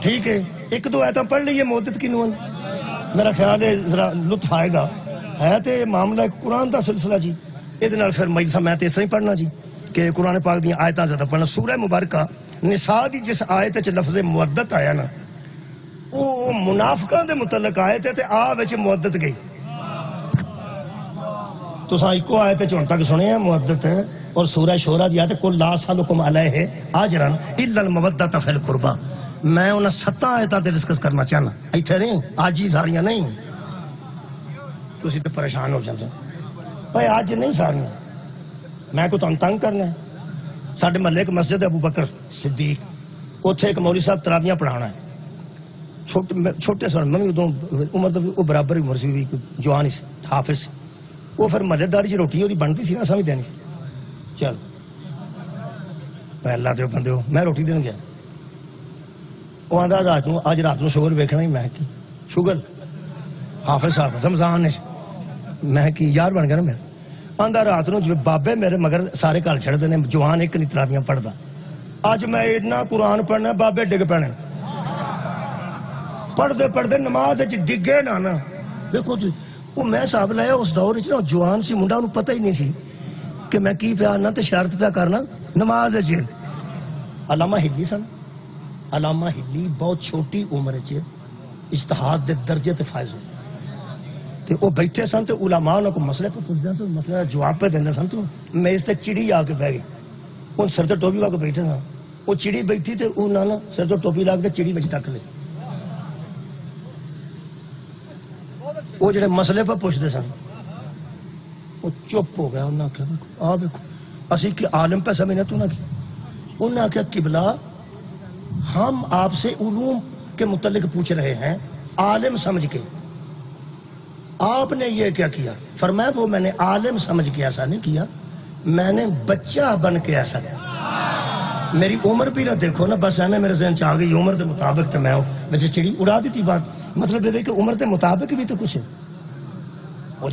ٹھیک ہے، 1-2 آیتاں پڑھ لیے مودت کنوں، میرا خیال ہے ذرا لطف آئے گا۔ ہے تے معاملہ قرآن دا سلسلہ جی، یہ پھر مجلسہ میں تے اس طرح ہی پڑھنا جی کہ قرآن پاک دیاں آیتاں زیادہ پڑھنا۔ سورہ مبارکہ نساء دی جس آیت وچ لفظ مودت آیا نا وہ منافقاں دے متعلق آیت ہے تے آ وچ مودت گئی۔ تساں ایکو آیت وچ ہن تک سنے ہیں مودت، اور سورہ شورى دی آیت قُلْ لَا أَسْأَلُكُمْ عَلَيْهِ أَجْرًا إِلَّا الْمَوَدَّةَ فِي الْقُرْبَى۔ میں انہاں 7 آیتاں تے ڈسکس کرنا چاہنا، ایتھے نہیں آج ہی ساریاں نہیں، تسی تے پریشان ہو جاندے بھائی آج نہیں ساریاں، میں کو تانوں تنگ کرنا ہے۔ ساڈے محلے ایک مسجد ابو بکر صدیق، اوتھے ایک مولوی صاحب تراویاں پڑھانا ہے، چھوٹے سن میں ادوں عمر وہ برابر عمر سی بھی جوان ہی حافظ سی، وہ پھر محلے داری جی روٹی وہی بنتی سی نا اساں بھی دینی سی، چل اللہ دے بندے ہو میں روٹی دین گیا، وہ آندا رات نو اج رات نو شوگر ویکھنا ہی، میں کی شوگر حافظ صاحب رمضان میں کی یار بن گیا نا میرا آندا رات نو جو بابے میرے مگر سارے گل چھڑ دے جوان ایک نہیں تراویاں پڑھدا اج میں اتنا قرآن پڑھنا بابے ڈگ پینے پڑھتے پڑھتے نماز ڈگے نا دیکھو وہ میں حساب لایا اس دور جوان سی منڈا انہوں پتہ ہی نہیں سی کہ میں کی پیا آنا تے شرط پیا کرنا نماز علامہ ہلی سن علامہ ہلی بہت چھوٹی عمر اجتہاد دے درجے تے فائز ہوئے تے وہ بیٹھے سن تے علماء انہوں کو مسئلے پہ پوچھتے تو مسئلے کا جواب پہ دیندے سن تو میز تے چڑی آ کے بہ گئی ان سر تے ٹوپی لا کے بیٹھے سن وہ چڑی بیٹھی تے انہوں نے سر تے ٹوپی لا کے چڑی بچ ٹک لی وہ جڑے مسئلے پہ پوچھتے سن وہ چپ ہو گیا انہوں نے کہا آ دیکھو اسی کہ عالم پہ سمجھنا تو نہ کی انہوں نے کہا قبلہ ہم آپ سے علوم کے متعلق پوچھ رہے ہیں عالم سمجھ کے آپ نے یہ کیا کیا فرمایا وہ میں نے عالم سمجھ کے ایسا نہیں کیا میں نے بچہ بن کے ایسا کیا میری عمر بھی نہ دیکھو نا بس اینے میرے ذہن چاہ گئی عمر کے مطابق تو میں ہوں ویسے چڑی اڑا دی تھی بات مطلب یہ کہ عمر کے مطابق بھی تو کچھ ہو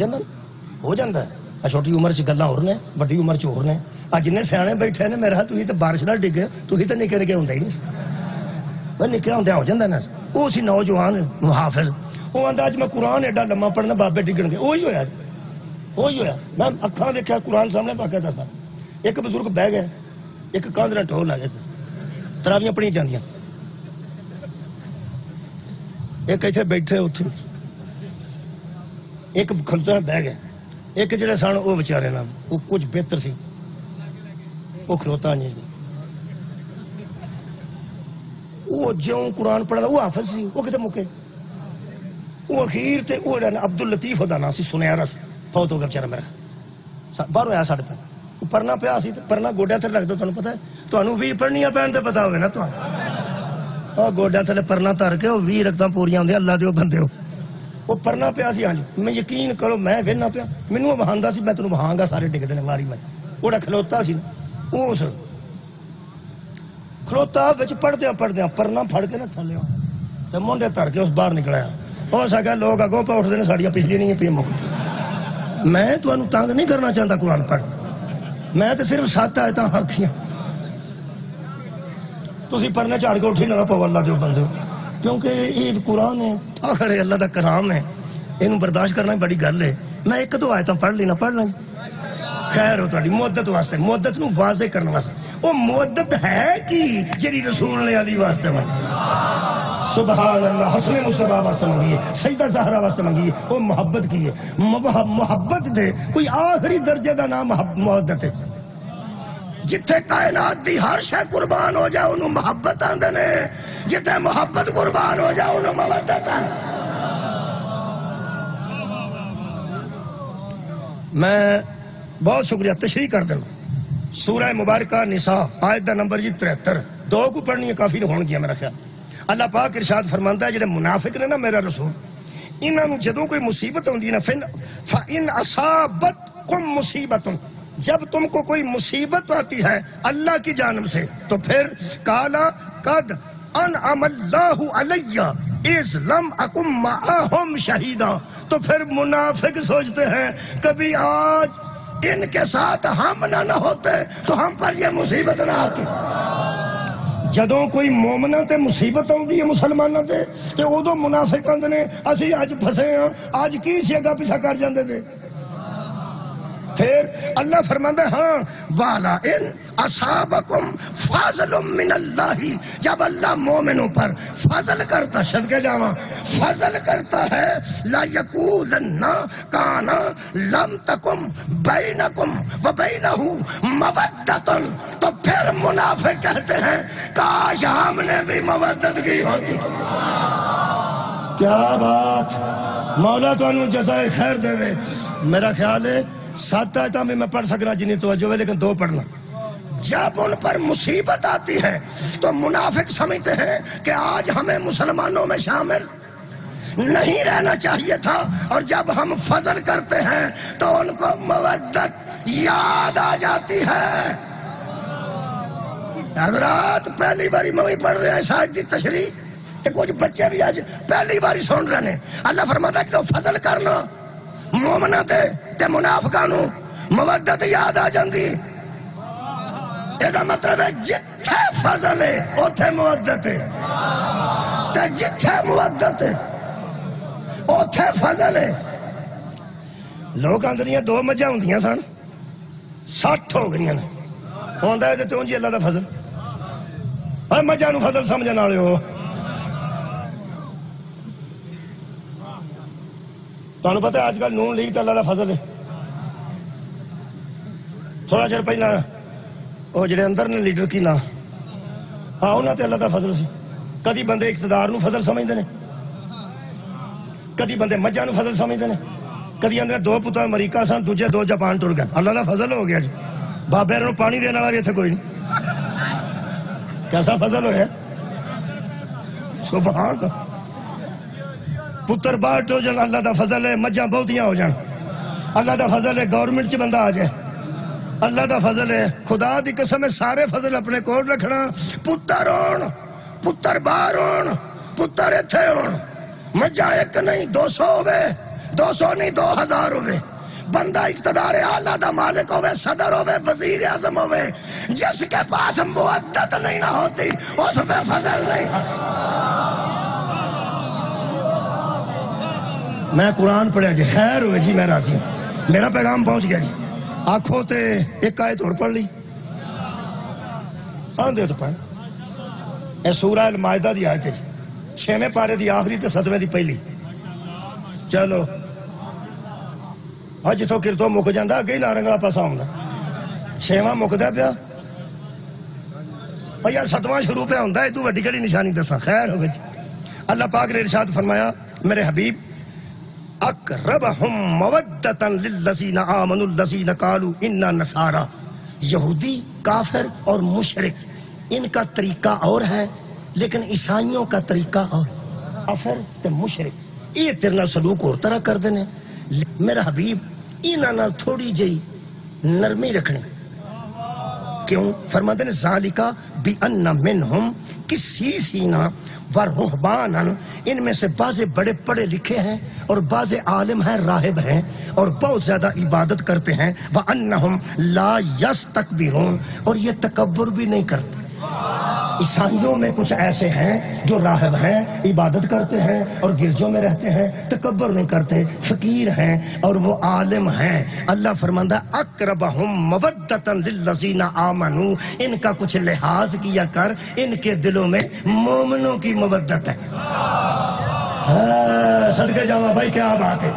جاندہ ہے چھوٹی عمر چ گلاں ہور نے بڑی عمر چ ہور نے جن سیانے بیٹھے نے میرا تھی تو بارش نہ ڈگے تھی تو نکے نکے ہوں ہی نہیں نکے ہوں ہو جاتا نا وہ سی نوجوان حافظ وہ آتا اج میں قرآن ایڈا لما پڑھنا بابے ڈگن گے وہی ہوا میں اکھاں دیکھا قرآن سامنے پاکے دسا ایک بزرگ بہ گئے ایک کاندھرا ٹول آ گئے تراویاں پڑھی جاندیاں ایک اتنے بیٹھے اتنے ایک کھلوتا بہ گئے ایک جڑے سن وہ بچارے نا وہ کچھ بہتر سی وہ کھلوتا نہیں وہ جو قرآن پڑھا وہ حافظ سی وہ کتے مکے وہ اخیر تے وہ عبد اللطیف دا نام سی سنیارا سی فوت ہو گیا بچارا میرا باہر آیا ساڈے تک پڑھنا پیا سی پڑھنا گوڈیا تھلے رکھ دو تمہیں پتا ہے تمہیں بھی پڑھنیاں پہن تے پتا ہوئے نا تمہیں گوڈیا تھلے پڑھنا تر کے وہ 20 رکھتا پوریا ہوں اللہ دیو بندے ہو وہ پڑھنا پیا سی ہاں جی میں یقین کرو میں وہنا پیا مینوں بہاندا سی میں تینوں بہاں گا سارے ڈگدے نے واری میں وہ کھلوتا سی اس کھلوتا وچ پڑھدیاں پرنا پھڑ کے نہ تھلے تے منڈے تر کے اس باہر نکلایا ہو سکا لوگ اگوں پہ اٹھتے ہیں ساڑیاں پچھلی نہیں پی مک میں تمہیں تنگ نہیں کرنا چاہتا قرآن پڑھ میں تو صرف 7 آیتاں آکھیاں تسی پڑھنے چڑھ کے اٹھی نہ پو اللہ جو بندے ہو کیونکہ یہ قرآن ہے آخر اللہ دا کلام ہے یہ برداشت کرنا بڑی گل ہے میں 1-2 آیتاں پڑھ لینا پڑھ لیں خیر ہو تاری مدت واسطے مدت نو واضح کرنے واسطے وہ مدت ہے کہ جڑی رسول نے علی واسطے منگی سبحان اللہ حسن مصطفیٰ واسطے منگی ہے سیدہ زہرا واسطے منگی ہے وہ محبت کی ہے محبت دے کوئی آخری درجے دا نام محبت ہے جتھے کائنات دی ہر شے قربان ہو جائے انہوں محبت آندے نے جتھے محبت قربان ہو جائے انہوں مودت آندے میں بہت شکریہ تشریح کر دینا سورہ مبارکہ نساء آیت دا نمبر 73 2 کو پڑھنی ہے کافی ہون گیا میرا خیال اللہ پاک ارشاد فرماندا ہے جڑے منافق نے نا میرا رسول انہاں نوں جدوں کوئی مصیبت ہوندی نا فَإِنْ أَصَابَتْكُمْ مُصِيبَةٌ جب تم کو کوئی مصیبت آتی ہے اللہ کی جانب سے تو پھر کالا قد انعم اللہ علیہ اذ لم اکم معہم شہیدا تو پھر منافق سوچتے ہیں کبھی آج ان کے ساتھ ہم نہ ہوتے تو ہم پر یہ مصیبت نہ آتی جدوں کوئی مومنہ تے مصیبت ہوندی ہے مسلمانہ تے ادو منافق آندے نے اسی اج پھسے ہاں آج کی سی اگا پیچھا کر جاندے تھے پھر اللہ فرماندہ ہاں والا ان اصابکم فضل من اللہ جب اللہ مومنوں پر فضل کرتا صدقے جاواں فضل کرتا ہے لا یقولن کانا لم تکم بینکم و بینہ مودۃ تو پھر منافق کہتے ہیں کاش ہم نے بھی مودت کی ہوتی کیا بات مولا تو انہوں جزائے خیر دے وے میرا خیال ہے 7 آیتاں میں پڑھ سکنا جنہیں توجہ ہے لیکن 2 پڑھنا جب ان پر مصیبت آتی ہے تو منافق سمجھتے ہیں کہ آج ہمیں مسلمانوں میں شامل نہیں رہنا چاہیے تھا اور جب ہم فضل کرتے ہیں تو ان کو مودت یاد آ جاتی ہے حضرات پہلی باری میں پڑھ رہے ہیں شاید دی تشریح تے کچھ بچے بھی آج پہلی باری سن رہے ہیں. اللہ فرماتا ہے کہ تو فضل کرنا مومناں تے منافقاں نو مودت یاد آ جاندی. یہ مطلب ہے جتھے فضل ہے اوتھے مودت ہے تے جتھے مودت ہے اوتھے فضل ہے. لوگ آندریاں 2 مجھاں ہوندیاں سن 60 ہو گئی نے. ہوندا ہے تے اونجی اللہ دا فضل. اے مجھاں نو فضل سمجھن والے ہو. تانوں پتہ ہے اج کل نون لیگ تے اللہ دا فضل ہے. تھوڑا چر پہلا وہ جڑے اندر نے لیڈر کی نا انہاں تے اللہ دا فضل سی. کدی بندے اقتدار نو فضل سمجھدے نے, کدی بندے مجھاں نو فضل سمجھدے نے. کدی اندر 2 پتر امریکہ سن, دوجے 2 جاپان ٹر گئے. اللہ دا فضل ہو گیا جی. بابے نو پانی دین والا بھی اتنے کوئی نہیں. کیسا فضل ہویا سبحان اللہ. پتر باہر ٹر جان اللہ دا فضل ہے. مجھاں بہتیاں ہو جان اللہ دا فضل ہے. گورنمنٹ چ بندہ آ جائے اللہ دا فضل ہے. خدا دی قسم ہے سارے فضل اپنے کول رکھنا. پتر ہون, پتر باہر ہون, پتر ایتھے ہون. مجھاں ایک نہیں 200 ہوے, 200 نہیں 2000 ہوے. بندہ اقتدار اعلیٰ دا مالک ہوے, صدر ہوے, وزیر اعظم ہوے, جس کے پاس مودت نہیں نہ ہوتی اس پہ فضل نہیں. میں قرآن پڑھیا جی, خیر ہوئے جی, میں راضی ہوں, میرا پیغام پہنچ گیا جی. آنکھوں تے ایک آیت اور پڑھ لی. آندے تو پڑھ. اے سورہ المائدہ دی آیت ہے جی, 6ویں پارے دی آخری تے 7ویں دی پہلی. چلو ہاں جتوں کرتوں مک جاندا اگے ہی نارنگلا پاسا ہوندا. 6واں مکدا پیا او یار 7واں شروع پہ ہوندا. اے تو وڈی کیڑی نشانی دساں. خیر ہوے جی. اللہ پاک نے ارشاد فرمایا میرے حبیب اقربہم مودتا للذین آمنوا الذین قالوا انا نصارى. یہودی, کافر اور مشرک ان کا طریقہ اور ہے, لیکن عیسائیوں کا طریقہ اور. کافر تے مشرک یہ تیرے نال سلوک اور طرح کر دینے. میرا حبیب انہاں نال تھوڑی جئی نرمی رکھنی. کیوں؟ فرماتے ہیں ذالکا بان منہم قسیسینا ورہبانا, ان میں سے بعض بڑے پڑھے لکھے ہیں اور بعض عالم ہیں, راہب ہیں اور بہت زیادہ عبادت کرتے ہیں. وانہم لا یستکبرون, اور یہ تکبر بھی نہیں کرتے. عیسائیوں میں کچھ ایسے ہیں جو راہب ہیں, عبادت کرتے ہیں اور گرجوں میں رہتے ہیں, تکبر نہیں کرتے, فقیر ہیں اور وہ عالم ہیں. اللہ فرماندہ اقربہم مودتا للذین آمنوا, ان کا کچھ لحاظ کیا کر, ان کے دلوں میں مومنوں کی مودت ہے. صدقے جاواں بھائی, کیا بات ہے,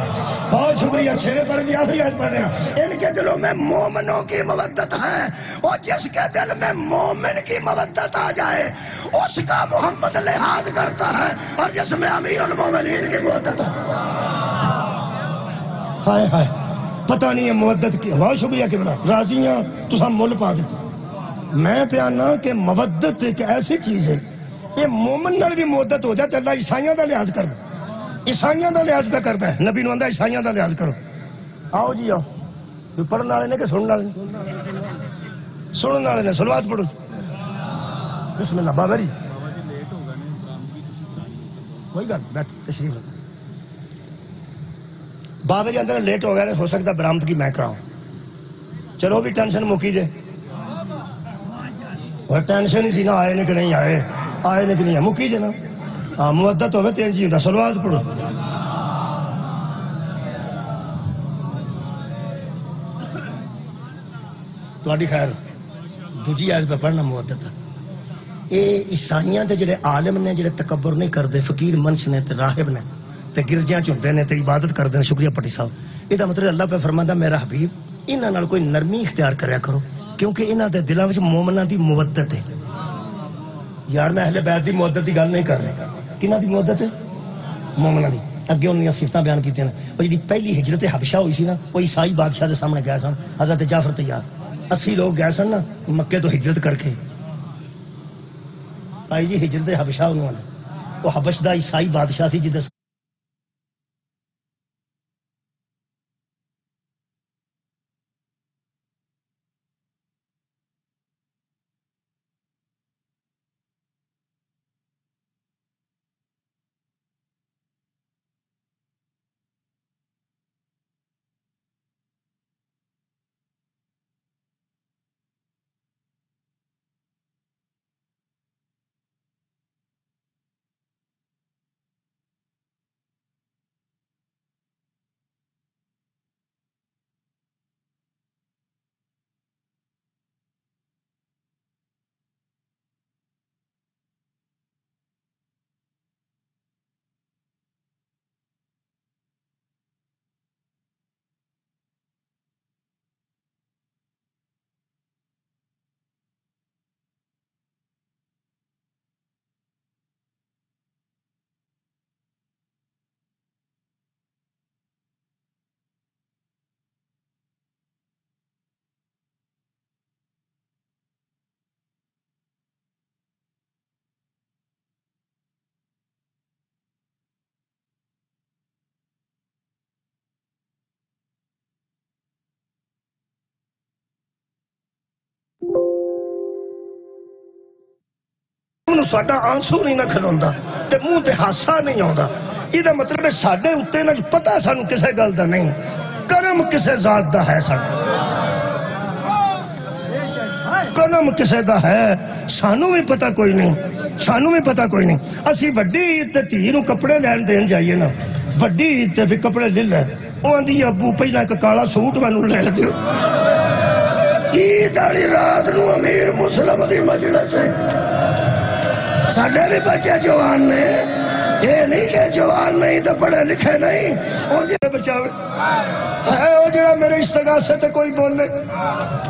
بہت شکریہ. 6 پر بھی آخری آیت پڑھ رہے ہیں. ان کے دلوں میں مومنوں کی مودت ہے, اور جس کے دل میں مومن کی مودت آ جائے اس کا محمد لحاظ کرتا ہے, اور جس میں امیر المومنین کی مودت ہے. ہائے ہائے, پتہ نہیں ہے مودت کی. بہت شکریہ کہ بنا راضیاں تساں مل پا دیتے. میں پیانا کہ مودت ایک ایسی چیز ہے, یہ مومن نال بھی مودت ہو جائے تو اللہ عیسائیوں دا لحاظ کر. عیسائیوں دا لحاظ پہ کرتا ہے. نبی نو آندا عیسائیوں دا لحاظ کرو. آؤ جی آؤ, پڑھن والے نے کہ سنن والے نے؟ سنن والے نے. صلوات پڑھو. بسم اللہ. بابا جی کوئی گل, بیٹھ تشریف رکھو. بابا جی اندر لیٹ ہو گیا, ہو سکتا برامدگی میں کراؤں. چلو بھی ٹینشن مکی جے. اور ٹینشن ہی سی نا, آئے نے کہ نہیں آئے, آئے نے کہ نہیں, مکی جے نا. ہاں مودت ہوئے تین جی ہوں. صلوات پڑھو. تھوڑی خیر. دوجی آیت پہ پڑھنا مودت. اے عیسائیاں تے جڑے عالم نے, جڑے تکبر نہیں کرتے, فقیر منش نے تے راہب نے تے گرجیاں چندے نے تے عبادت کرتے ہیں. شکریہ پٹی صاحب. یہ مطلب اللہ پہ فرماندا میرا حبیب انہاں نال کوئی نرمی اختیار کریا کرو, کیونکہ انہاں دے دلاں وچ مومناں دی مودت ہے. یار میں اہل بیت دی مودت دی گل نہیں کر رہا. کنہاں دی مودت ہے؟ مومناں دی. اگے انہاں صفتاں بیان کیتیاں نے. او جڑی پہلی ہجرت حبشہ ہوئی سی نا, وہ عیسائی بادشاہ دے سامنے گئے سن, حضرت جعفر طیار. 80 لوگ گئے سن نا مکے تو ہجرت کر کے. بھائی جی ہجرت حبشہ انہوں آندا. وہ حبش دا عیسائی بادشاہ سی جدے نو ساڈا آنسو نہیں نہ کھلوندا تے منہ تے ہاسا نہیں آوندا یہ مطلب ہے ساڈے اُتے نہ پتہ سانو کسے گل دا نہیں کرم کسے ذات دا ہے ساڈا کرم کسے دا ہے سانو بھی پتہ کوئی نہیں سانو بھی پتہ کوئی نہیں اسی وڈی عید تے دھی نو کپڑے لین دین جائیے نا وڈی عید تے بھی کپڑے لے لے وہ آندی ابو پہلا ایک کالا سوٹ مینوں لے دیو عید والی رات نو امیر مسلم دی مجلس ہے ساڈے بھی بچے جوان نے یہ نہیں کہ جوان نہیں تو پڑھے لکھے نہیں وہ جی بچاوے ہے وہ جڑا میرے استغاثے تے کوئی بولے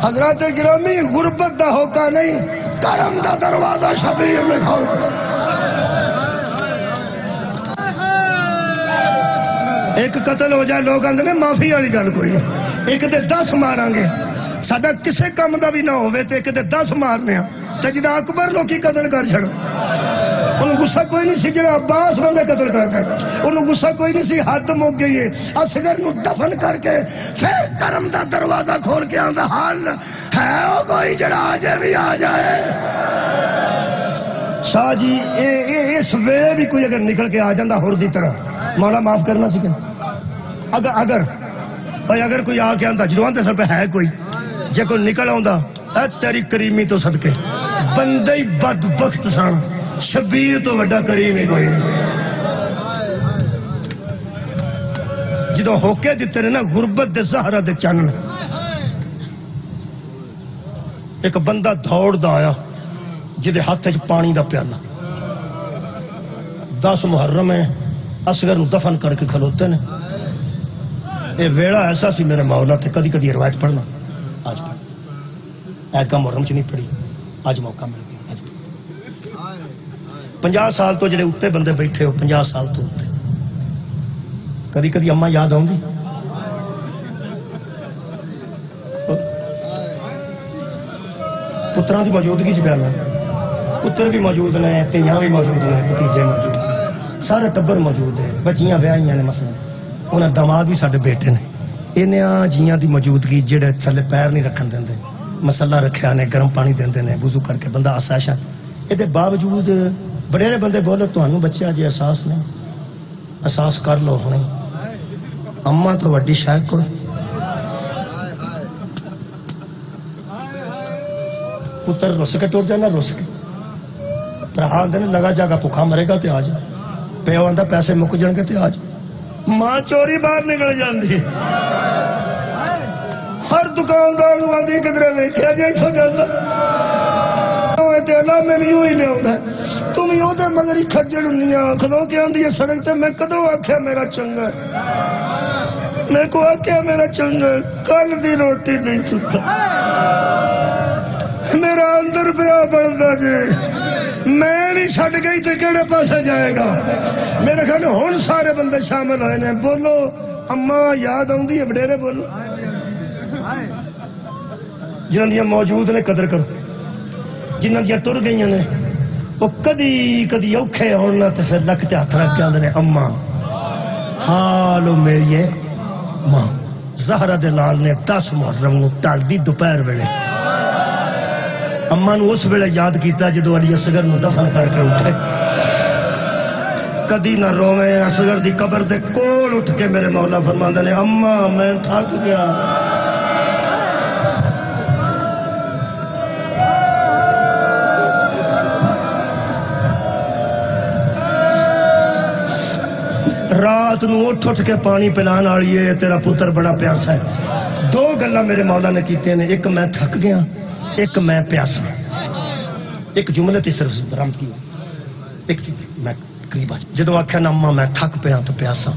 حضرات گرامی غربت دا ہوکا نہیں کرم دا دروازہ شبیر میں کھول ایک قتل ہو جائے لوگ آندے نے معافی والی گل کوئی نہیں ایک تے 10 ماراں گے ساڈا کسے کم دا بھی نہ ہوے تے ایک تے 10 مارنے تے جدا اکبر لوکی قتل کر چھڑ انہوں غصہ کوئی نہیں سی جڑا عباس بندے قتل کرتا ہے انہوں غصہ کوئی نہیں سی حد مک گئی ہے اصغر نو دفن کر کے پھر کرم دا دروازہ کھول کے آندا حال ہے وہ کوئی جڑا آجے بھی آ جائے شاہ جی اس ویلے بھی کوئی اگر نکل کے آ جاندہ ہور دی طرح مولا معاف کرنا سی کہ اگر کوئی آ کے آندا جدو آنتے سر پہ ہے کوئی جے کوئی نکل آندا اے تیری کریمی تو صدقے بندے بدبخت سان شبیر تو وڈا کریم ہی کوئی نہیں جدو ہوکے دیتے رہے نا غربت دے زہرہ دے چانن ایک بندہ دوڑ دا آیا جدے ہاتھ پانی دا پیالا 10 محرم ہے اصغر نو دفن کر کے کھلوتے نے اے ویڑا ایسا سی میرے مولا تھے کدی کدی روایت پڑھنا آج ایت کا محرم چ نہیں پڑھی آج موقع مل گیا 50 سال تو جڑے اتے بندے بیٹھے ہو 50 سال تو اتے کدی کدی اماں یاد آؤں گی پتران کی موجودگی سے کرنا پتر بھی موجود ہیں تیاں بھی موجود ہیں بھتیجے موجود ہیں سارے ٹبر موجود ہیں بچیاں بیاہیاں نے مثلا انہیں دماغ بھی ساڈے بیٹے نے انہاں جیاں دی موجودگی جڑے تھلے پیر نہیں رکھن دیندے مسلہ رکھیا نے گرم پانی دیندے نے وضو کر کے بندہ آسائشا یہ باوجود بڑے بندے بولو تو انہوں بچے آجے احساس نہیں احساس کر لو ہنے اماں تو وڈی شاید کوئی پتر رس کے ٹوٹ جانا رس کے پرہان دینے لگا جاگا پکھا مرے گا تے آج پیو آندہ پیسے مک جن کے تے آج ماں چوری باہر نکل جاندی ہر دکاندار نو آندی کدرے ویکھیا جے سو جاندا تے اللہ میں بھی یوں ہی لے ہوندا تم یوں تے مگر ہی کھجڑ ہونیاں کھلو کے آندی ہے سڑک تے میں کدوں آکھیا میرا چنگا ہے میں کو آکھیا میرا چنگا ہے کل دی روٹی نہیں سکتا میرا اندر پیا بڑھدا جے میں نہیں چھڈ گئی تے کیڑے پاسے جائے گا میرے خیال ہن سارے بندے شامل ہوئے نے بولو اماں یاد آؤندی ہے وڈیرے بولو جنہاں دیاں موجود نے قدر کرو جنہاں دیاں ٹر گئیاں نے وہ کدی کدی اوکھے ہونا تے پھر لک تے ہاتھ رکھ کے آندے نے اماں حالو میری ماں زہرہ دے لال نے 10 محرم نو ٹال دی دوپہر ویلے اماں نو اس ویلے یاد کیتا جدو علی اصغر نو دفن کر کے اٹھے کدی نہ روویں اصغر دی قبر دے کول اٹھ کے میرے مولا فرماندے نے اماں میں تھک گیا رات نو اٹھ کے پانی پلان والی ہے تیرا پتر بڑا پیاسا ہے 2 گلاں میرے مولا نے کیتے ہیں ایک میں تھک گیا ایک میں پیاسا ایک جملے تے صرف برام کی ایک میں قریب جدو آکھیا نا اماں میں تھک پیا تو پیاسا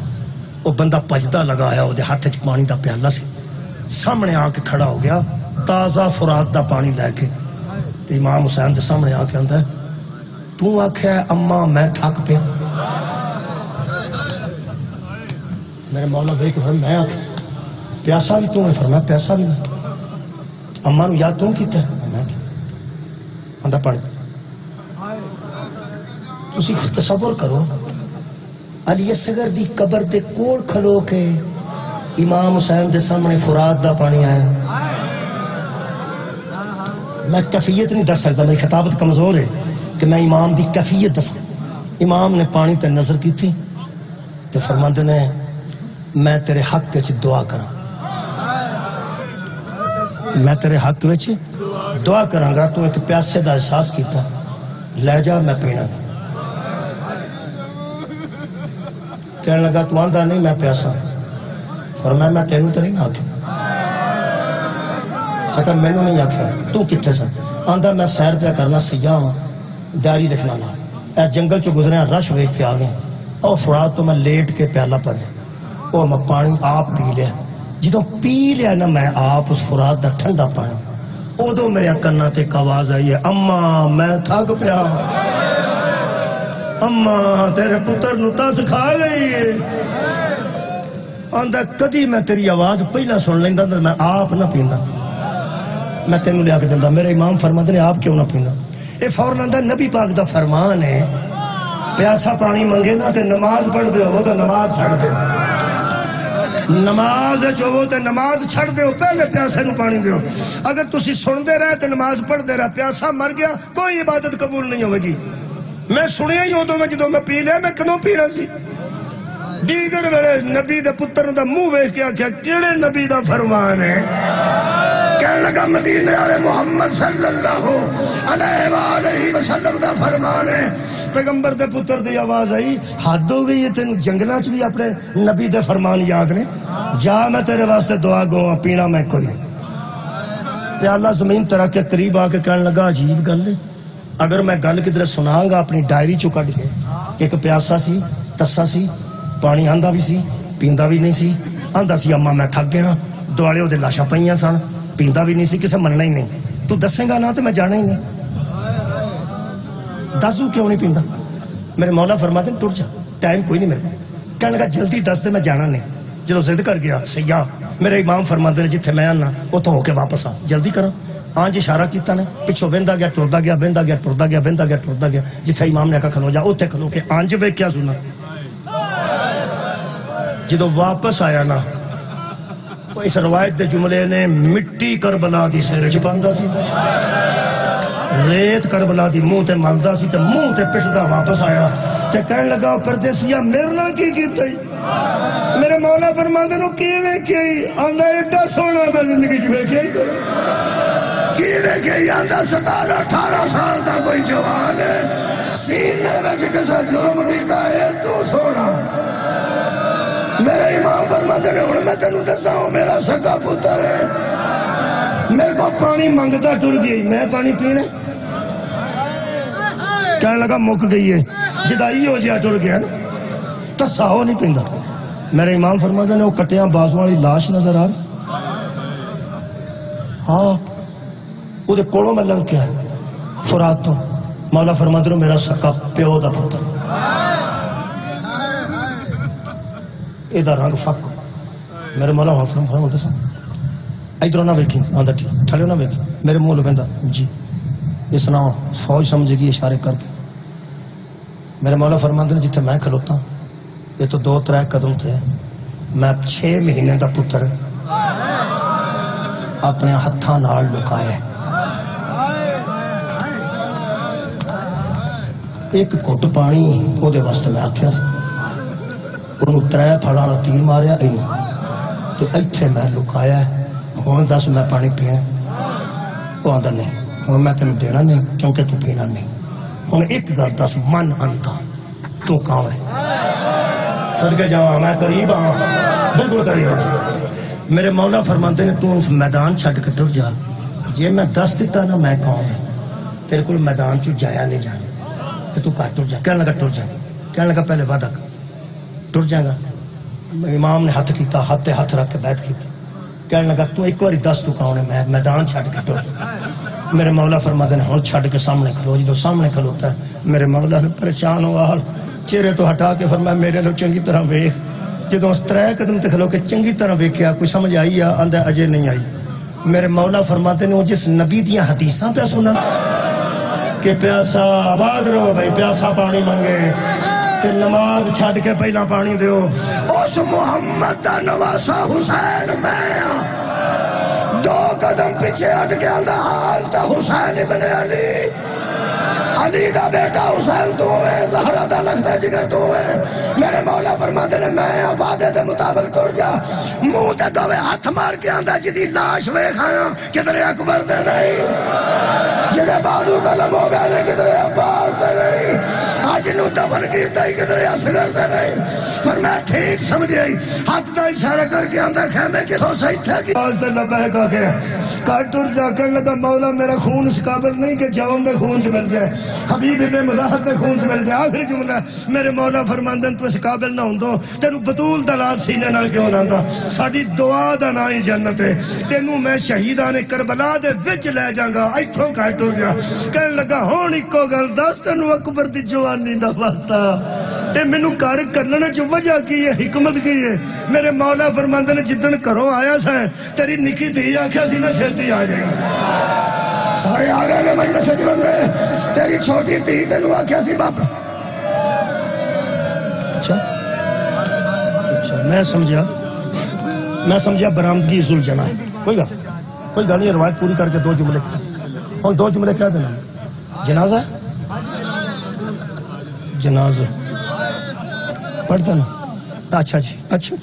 وہ بندہ پجدا لگایا وہ ہاتھ چ پانی دا پیالہ سی سامنے آ کے کھڑا ہو گیا تازہ فرات دا پانی لے کے تے امام حسین دے سامنے آ کے آندا ہے تو آکھیا اماں میں تھک پیا میرے مولا بھائی کہ میں آکھیا پیاسا بھی تو میں فرمایا پیاسا بھی میں اماں نو یاد تو کیتا ہے میں آندا پانی تسی تصور کرو علی اصغر دی قبر دے کول کھلو کے امام حسین دے سامنے فرات دا پانی آیا میں کیفیت نہیں دس سکتا میری خطابت کمزور ہے کہ میں امام دی کیفیت دسا. امام نے پانی تے نظر کی تھی تے فرماندے نے میں تیرے حق وچ دعا کراں، میں تیرے حق وچ دعا کراں گا. تو ایک پیاسے دا احساس کیتا، لے جا میں پینا. کہنے لگا تو آندا نہیں میں پیاسا. فرمایا میں تینوں تو نہیں آکھیا. سکا میں نہیں آکھیا تو کتنے سا؟ آندا میں سیر پہ کرنا سیاح ہاں، ڈائری لکھنا نا. اے جنگل چ گزرے رش ویکھ کے آ گئے. اور فرات تو میں لیٹ کے پیالہ پڑے، اور میں پانی آپ پی لیا. جدوں پی لیا نا میں آپ اس فرات دا ٹھنڈا پانی، ادو میرے کنا تے ایک آواز آئی ہے، اما میں تھک پیا، اما تیرے پتر نو تس کھا گئی ہے. آندا کدی میں تیری آواز پہلا سن لینا تو میں آپ نہ پیندا، میں تینوں لیا کے دینا. میرے امام فرماتے نے آپ کیوں نہ پینا؟ یہ فوراً آندا نبی پاک دا فرمان ہے پیاسا پانی منگے نا تے نماز پڑھ دے ہو تو نماز چھڑ دے. نماز جو تے نماز چھڑ دے ہو، پہلے پیاسے نو پانی دیو. اگر تسی سن دے رہے تے نماز پڑھ دے رہے، پیاسا مر گیا کوئی عبادت قبول نہیں ہوئے گی. میں سنیا ہی ادو میں جدو میں پی لیا، میں کدوں پینا سی؟ دیگر ویلے نبی دے پتر دا منہ ویکھ کے آکھیا کیڑے نبی دا فرمان ہے؟ کہنے لگا مدینے والے محمد صلی اللہ علیہ وآلہ وسلم دا فرمان ہے. پیغمبر دے پتر دی آواز آئی، حد ہو گئی ہے تینوں جنگلاں چ بھی اپنے نبی دے فرمان یاد نے. جا میں تیرے واسطے دعا گواں، پینا میں کوئی. پیالہ زمین ترا کے قریب آ کے کہنے لگا عجیب گل ہے، اگر میں گل کدھر سناں گا اپنی ڈائری چوں کڈ کے، ایک پیاسا سی تسا سی، پانی آندا بھی سی پیندا بھی نہیں سی. آندا سی اما میں تھک گیا، دوالے وہ لاشاں پئیاں سن، پیندا بھی نہیں سی، کسے مننا ہی نہیں. تو دسے گا نا تو میں جانا ہی نہیں. دسو کیوں نہیں پیندا؟ میرے مولا فرماتے ہیں ٹر جا، ٹائم کوئی نہیں میرے. کہنے لگا جلدی دس دے میں جانا نہیں. جدو ضد کر گیا سیاح، میرے امام فرماتے ہیں جتھے میں آنا اتوں ہو کے واپس آ، جلدی کرا. آنج اشارہ کیتا نے، پچھو ویندا گیا ٹردا گیا، ویندا گیا ٹردا گیا، ویندا گیا ٹردا گیا. جتھے امام نے کہا کھلو جا، اوتھے کھلو کے آنج ویکھیا سنا. جدو واپس آیا نا، اس روایت دے جملے نے مٹی کربلا دی سر چ پاندا سی، ریت کربلا دی منہ تے ملدا سی تے منہ تے پٹدا واپس آیا تے کہن لگا پردیسیا میرے نال کی کیتا؟ میرے مولا فرماندے نو کی ویکھیا؟ آندا ایڈا سونا میں زندگی چ ویکھیا ہی کوئی. کی ویکھیا؟ آندا 17-18 سال دا کوئی جوان ہے، سینے وچ کسا جرم کیتا ہے تو سونا. میرے امام فرماتے نے ہن میں تینوں دساں میرا سگا پتر ہے، میرے کو پانی منگتا ٹر گئی، میں پانی پینے. کہنے لگا مک گئی ہے، جدائی ہو جیا ٹر گیا نا، تسا ہو نہیں پیندا. میرے امام فرماتے نے وہ کٹیاں بازو والی لاش نظر آ رہی، ہاں وہ کولوں میں لنگ کیا فرات تو. مولا فرماتے نے میرا سکا پیو دا پتر، یہ رنگ فک. میرے مولا فرماتے سن ادھر نہ ویکھی، آندا ٹھیک تھلے نہ ویکھی. میرے منہ لگا جی اس نام فوج سمجھے گی اشارے کر کے. میرے مولا فرماتے ہیں جتنے میں کھلوتا یہ تو 2-3 قدم تھے، میں 6 مہینے دا پتر اپنے ہتھاں نال لکایا. ایک گھٹ پانی وہ واسطے میں آخیا، انہوں 3 پھڑاں والا تیر ماریا تو اتنے میں لکایا. ہوں دس میں پانی پینا؟ وہ آدھا نہیں، ہوں میں تینوں دینا نہیں کیونکہ تو پینا نہیں. ہوں ایک گل دس، من انتا تو کون ہے؟ صدقے جاواں میں قریب ہاں، بالکل قریب ہاں. میرے مولا فرماتے نے تو میدان چھڈ کے ٹر جا. جے میں دس دیتا نا میں کون ہے، تیرے کو میدان چ جایا نہیں جانا تو گھر ٹر جا. کہنے لگا ٹر جا. کہنے لگا پہلے وعدہ کر ٹر جائے گا. امام نے ہاتھ کیتا، ہاتھ ہاتھ رکھ کے بیعت کیتا. کہنے لگا تو ایک بار دس تو کون ہے، میں میدان چھڈ کے ٹر. میرے مولا فرماتے ہیں ہن چھڈ کے سامنے کھلو. جدو سامنے کھلوتا ہے میرے مولا نے پریشان ہوا چہرے تو ہٹا کے فرمایا میرے لو چنگی طرح ویکھ. جدو 3 قدم تے کھلو کے چنگی طرح ویکھیا کوئی سمجھ آئی یا آندا اجے نہیں آئی. میرے مولا فرماتے ہیں وہ جس نبی دیاں حدیثاں پہ سنا کہ پیاسا آباد رہو بھائی، پیاسا پانی منگے تے نماز چھڈ کے پہلا پانی دیو. اس محمد دا نواسا حسین میں 2 قدم پیچھے ہٹ کے آندا حال تا حسین ابن علی علی دا بیٹا حسین تو ہے، زہرا دا لگتا جگر تو ہے۔ میرے مولا فرماتے نے میں وعدے دے مطابق ٹر جا، منہ تے دوے ہاتھ مار کے آندا جدی لاش ویکھ آیا کدھر اکبر دے نہیں، جدے بازو قلم ہو گئے کدھر عباس دے نہیں، آج نو دفن کیتا ہی کدھر اصغر دے نہیں۔ پر میں ٹھیک سمجھے ہاتھ دا اشارہ کر کے آندا خیمے کی تو صحیح تھا کہ آج دے لبیک آ کے کار ٹر جا کر لگا مولا میرا خون اس قابل نہیں کہ جاؤں دے خون سے مل جائے، حبیب ابن مظاہر دے خون سے مل جائے۔ آخری جملہ میرے مولا فرماندن تو اس قابل نہ ہوندو تینو بطول دلال سینے نال کیوں نہ دا، ساڑی دعا دا نا ہی جنت ہے، تینو میں شہیدان کربلا دے وچ لے جاں گا، ایتھوں کار ٹر جا۔ کہنے لگا ہون اکو گل دس تینو اکبر دی جوانی دا واسطہ اے مینوں کار کرنے جو وجہ کی ہے، حکمت کی ہے۔ میرے مولا فرماندن جدن کرو آیا سا تیری نکی تھی آکھیا سی نہ چھتی آ جائے گا، سارے آگئے نے مجلس سے بندے، تیری چھوٹی تھی تینو آکھیا سی باپ۔ اچھا میں سمجھا برآمدگی ذوالجناح ہے، کوئی گل نہیں، روایت پوری کر کے دو جملے اور دو جملے کہہ دینا۔ جنازہ پڑھتا نا، اچھا جی، اچھا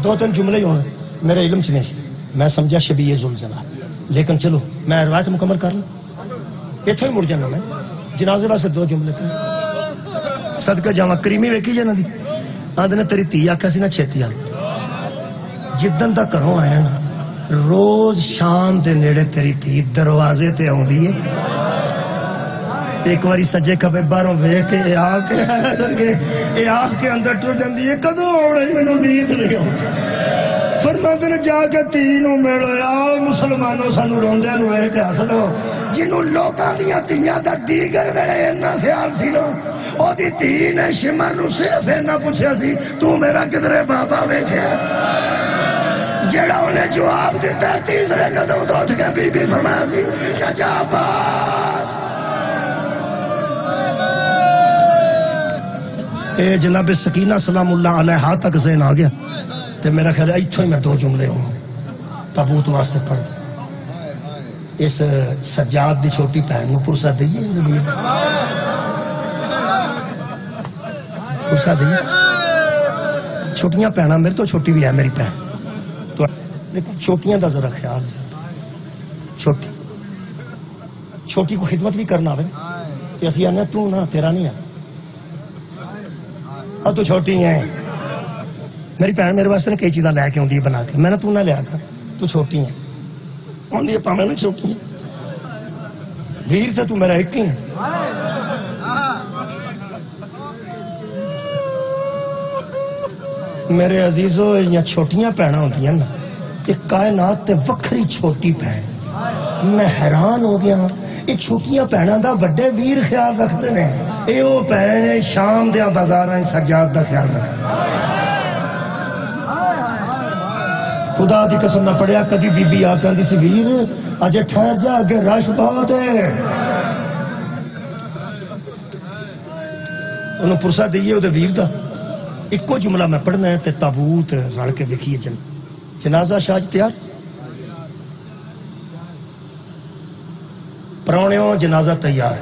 دو تین جملے ہی ہونے میرے علم چ نہیں سی، میں سمجھا شبیہ ذوالجناح، لیکن چلو میں روایت مکمل کر لوں، اتھوں ہی مڑ جانا میں۔ جنازے واسطے دو جملے کہہ صدقہ جاواں، کریمی ویکھی جانا دی آدھے نے تیری تھی آکھیا سی نہ چھتی آ، جدن دا کروں آیا نا روز شام دے نیڑے تیری تھی دروازے تے آوندی ہے، ایک واری سجے کھبے باہروں ویکھ کے آ کے اندر ٹر جاندی ہے، کدوں آونا مینوں نیند نہیں آؤندی۔ فرماتے نے جا کے تینوں میڑو آؤ مسلمانوں سانو روندے نو ویکھ کے ہس لو، جنوں لوکاں دیاں تیاں دا دیگر ویلے اتنا خیال سی نا، او دی تھی نے شمر نو صرف اینا پوچھیا سی تو میرا کدھرے بابا ویکھیا، جڑا انہیں جواب دیتا ہے تیسرے قدم تو اٹھ کے بی بی فرمایا سی چچا عباس۔ اے جناب سکینہ سلام اللہ علیہ تک ذہن آ گیا تو میرا خیال ہے ایتھوں ہی میں دو جملے ہوں تابوت واسطے پڑھ دیں۔ اس سجاد دی چھوٹی بہن نو پرسہ دئیے، پرسہ دئیے، چھوٹیاں پہنا میرے تو چھوٹی بھی ہے میری پہن، لیکن چھوٹیاں دا ذرا خیال چھوٹی کو خدمت بھی کرنا ہے کہ اسی آنے تو نہ تیرا نہیں ہے، اب تو چھوٹی ہیں میری بہن میرے واسطے نے کئی چیزاں لے کے آتی بنا کے، میں نے تو نہ لیا کر، تو چھوٹی ہیں آدھی پاویں میں چھوٹی ہیں، ویر سے تو میرا ایک ہی ہے۔ میرے عزیزو یہ چھوٹیاں پہنا ہوتی ہیں نا، ایک کائنات تے وکھری چھوٹی پہن، میں حیران ہو گیا یہ چھوٹیاں پہنا دا بڑے ویر خیال رکھتے ہیں، اے وہ پہنے شام دیا بازاراں سجاد دا خیال رکھتے خدا دی قسم نہ پڑیا کدی بی بی آکھاں دی سی ویر اجے ٹھہر جا اگے رش بہت ہے، انہوں پرسہ دئیے وہ دے ویر دا ایک جملہ میں پڑھنا ہے تے تابوت رڑ کے دیکھیے جنازہ شاج تیار پراؤنیوں جنازہ تیار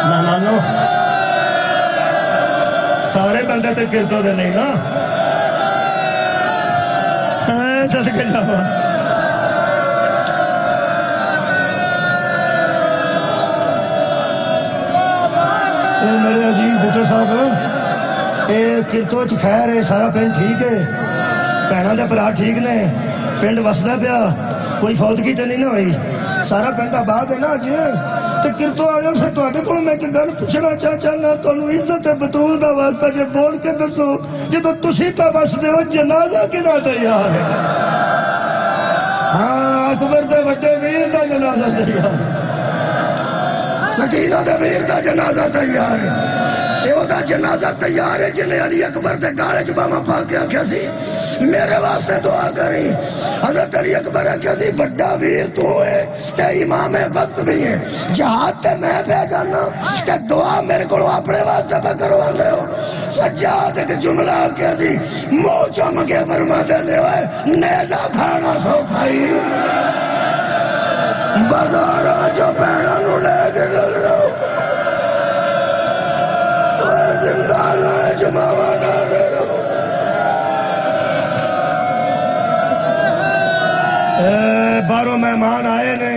مہمانوں سارے بندے تے گردوں دے نہیں نا صدقے جاواں میرے عزیز بٹر صاحب اے کرتو چ خیر ہے سارا پنڈ ٹھیک ہے بہنوں دے بھرا ٹھیک نے پنڈ وسدا پیا کوئی فوتگی تے نہیں نہ ہوئی سارا پنڈ آباد ہے نا اج تے کرتو والے پھر تواڈے کول میں ایک گل پوچھنا چاہنا تانوں عزت بطول دا واسطہ جے بول کے دسو جدوں تسی پہ وسدے ہو جنازہ کدا تیار ہے ہاں اکبر دے وڈے ویر دا جنازہ تیار سکینہ دے ویر دا جنازہ تیار ہے اے او دا جنازہ تیار ہے جنہیں علی اکبر دے گاڑے جبامہ پا کے آکھیا سی میرے واسطے دعا کریں حضرت علی اکبر آکھیا سی بڑا ویر تو ہے تے امام وقت بھی ہے جہاد تے میں پہ جانا تے دعا میرے کو اپنے واسطے پہ کروا دے ہو سجاد ایک جملہ آکھیا سی منہ چم کے فرما دے ہوئے نیزہ کھانا سو کھائی بازارا جو پیڑا نو لے کے لگ رہا زندانہ جماوانا لے رہا باروں مہمان آئے نے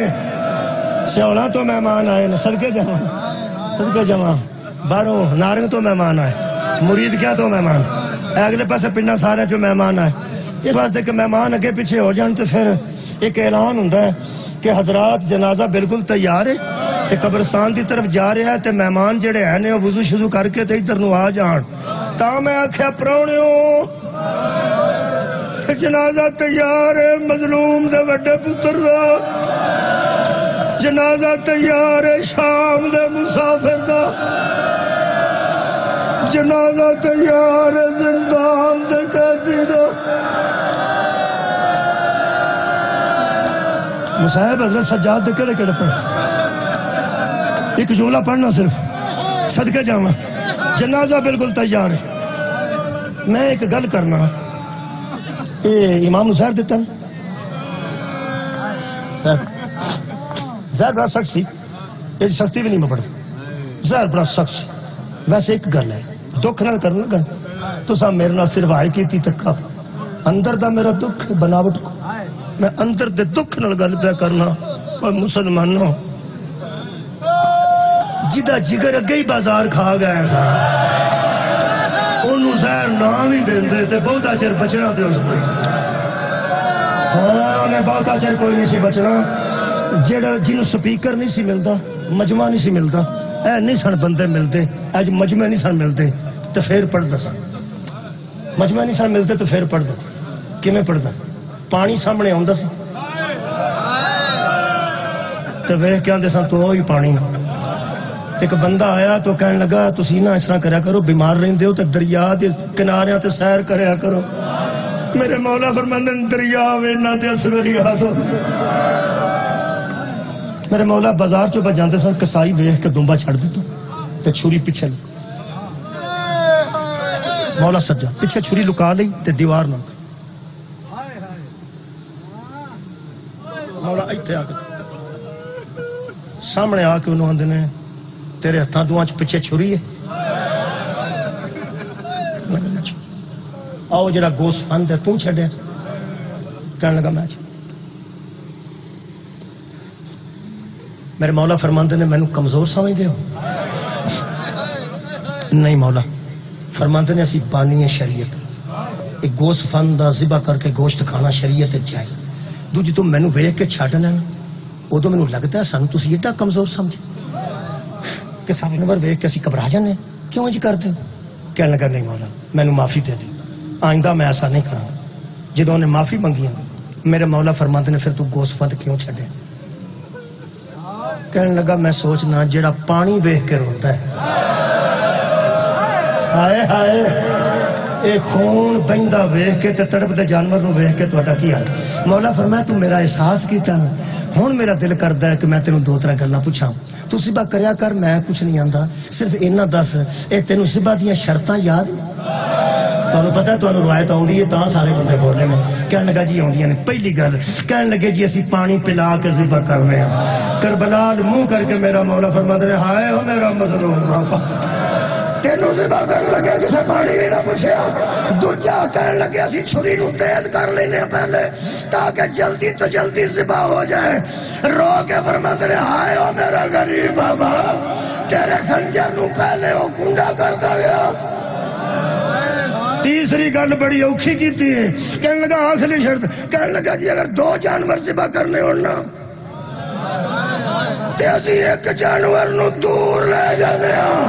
سیوڑا تو مہمان آئے نے صدقے جمع باروں نارنگ تو مہمان آئے مرید کیا تو مہمان اگلے پاسے پنڈا سارے جو مہمان آئے اس واسطے کہ مہمان اگے پیچھے ہو جان تو پھر ایک اعلان ہوتا ہے کہ حضرات جنازہ بالکل تیار ہے تے قبرستان دی طرف جا رہا ہے تے مہمان جڑے ہیں نے وضو شضو کر کے تے ادھر نو آ جان تا میں آکھیا پراؤنیو جنازہ تیار ہے مظلوم دے وڈے پتر دا جنازہ تیار ہے شام دے مسافر دا جنازہ تیار ہے زندان دے قیدی دا مصاحب حضرت سجاد دے کڑے کڑے پڑھ ایک جملہ پڑھنا صرف صدقے جاواں جنازہ بالکل تیار ہے میں ایک گل کرنا امام زہر دیتا نا زہر بڑا سخت سی یہ سختی بھی نہیں میں پڑھتا زہر بڑا سخت سی ویسے ایک گل ہے دکھ نال کرنا گل تو سا میرے نال صرف آئے کی تھی تکا اندر دا میرا دکھ بناوٹ کو میں اندر دے دکھ نال گل پہ کرنا اور مسلمانوں جدہ جگر اگے ہی بازار کھا گیا ایسا انہوں زہر نام ہی دیں دے تے بہتا چر بچنا دے اس کوئی ہاں انہیں بہتا چر کوئی نہیں سی بچنا جنہوں سپیکر نہیں سی ملتا مجمع نہیں سی ملتا اے نہیں سن بندے ملتے اج مجمع نہیں سن ملتے تو پھر پڑھ دا مجمع نہیں سن ملتے تو پھر پڑھ دا کمیں پڑھ دا پانی سامنے ہوندہ سی تو وہ کیا دے سن تو ہی پانی ایک بندہ آیا تو کہنے لگا تسی نہ اس طرح کریا کرو بیمار رہندے ہو تو دریا دے کناریاں تے سیر کریا کرو میرے مولا فرماندے دریا وینا تے اصغریا تو میرے مولا بازار چو بجاندے سن کسائی ویکھ کے دمبا چھڑ دیتا تے چھری پیچھے مولا سجا پیچھے چھری لکا لئی تے دیوار نہ مولا ایتھے آ کے سامنے آ کے انہوں آندے نے تیرے ہتھاں دوہاں چ پیچھے چھری ہے آؤ جڑا گوشت فند ہے تو چھڈیا کہنے لگا میں میرے مولا فرماندے نے مینوں کمزور سمجھدے ہو نہیں مولا فرماندے نے اسی بانی ہے شریعت ایک گوشت فند دا ذبح کر کے گوشت کھانا شریعت جائز دوجی تو مینوں ویکھ کے چھڈنا نا ادو مینوں لگدا ہے سانوں تسی ایڈا کمزور سمجھے کہ سامنے نمبر ویکھ کے اسی گھبرا جانے کیوں جی کر دے کہنے لگا نہیں مولا مینوں معافی دے دے آئندہ میں ایسا نہیں کراں جدوں نے معافی منگی میرے مولا فرماندے نے پھر تو گوشت فند کیوں چھڈے کہنے لگا میں سوچنا جڑا پانی ویکھ کے روندا ہے ہائے ہائے اے خون بہندا ویکھ کے تے تڑپدے جانور نو ویکھ کے تہاڈا کی حال مولا فرمایا تو میرا احساس کیتا نا ہن میرا دل کردا ہے کہ میں تینوں دو طرح گلاں پوچھاں تو ذبح کریا کر میں کچھ نہیں آندا صرف اینا دس اے تینوں ذبح دیاں شرطاں یاد تانوں پتہ ہے تانوں روایت آوندی ہے تاں سارے بندے بولنے میں کہنے لگا جی آوندیاں نے پہلی گل کہنے لگے جی اسی پانی پلا کے ذبح کرنے ہیں کربلا منہ کر کے میرا مولا فرماتے ہیں ہائے ہو میرا مظلوم بابا تینوں ذبح کرنے لگے کسے پانی بھی نہ پوچھیا دوجا کہنے لگے اسی چھری نو تیز کر لینے پہلے تاکہ جلدی تو جلدی ذبح ہو جائے رو کے فرماتے ہیں ہائے ہو میرا غریب بابا تیرے خنجر نو پہلے وہ کنڈا کرتا گیا تیسری گل بڑی اوکھی کیتی ہے کہنے لگا آخری شرط کہنے لگا جی اگر دو جانور ذبح کرنے ہونا تے اسی ایک جانور نو دور لے جانے ہاں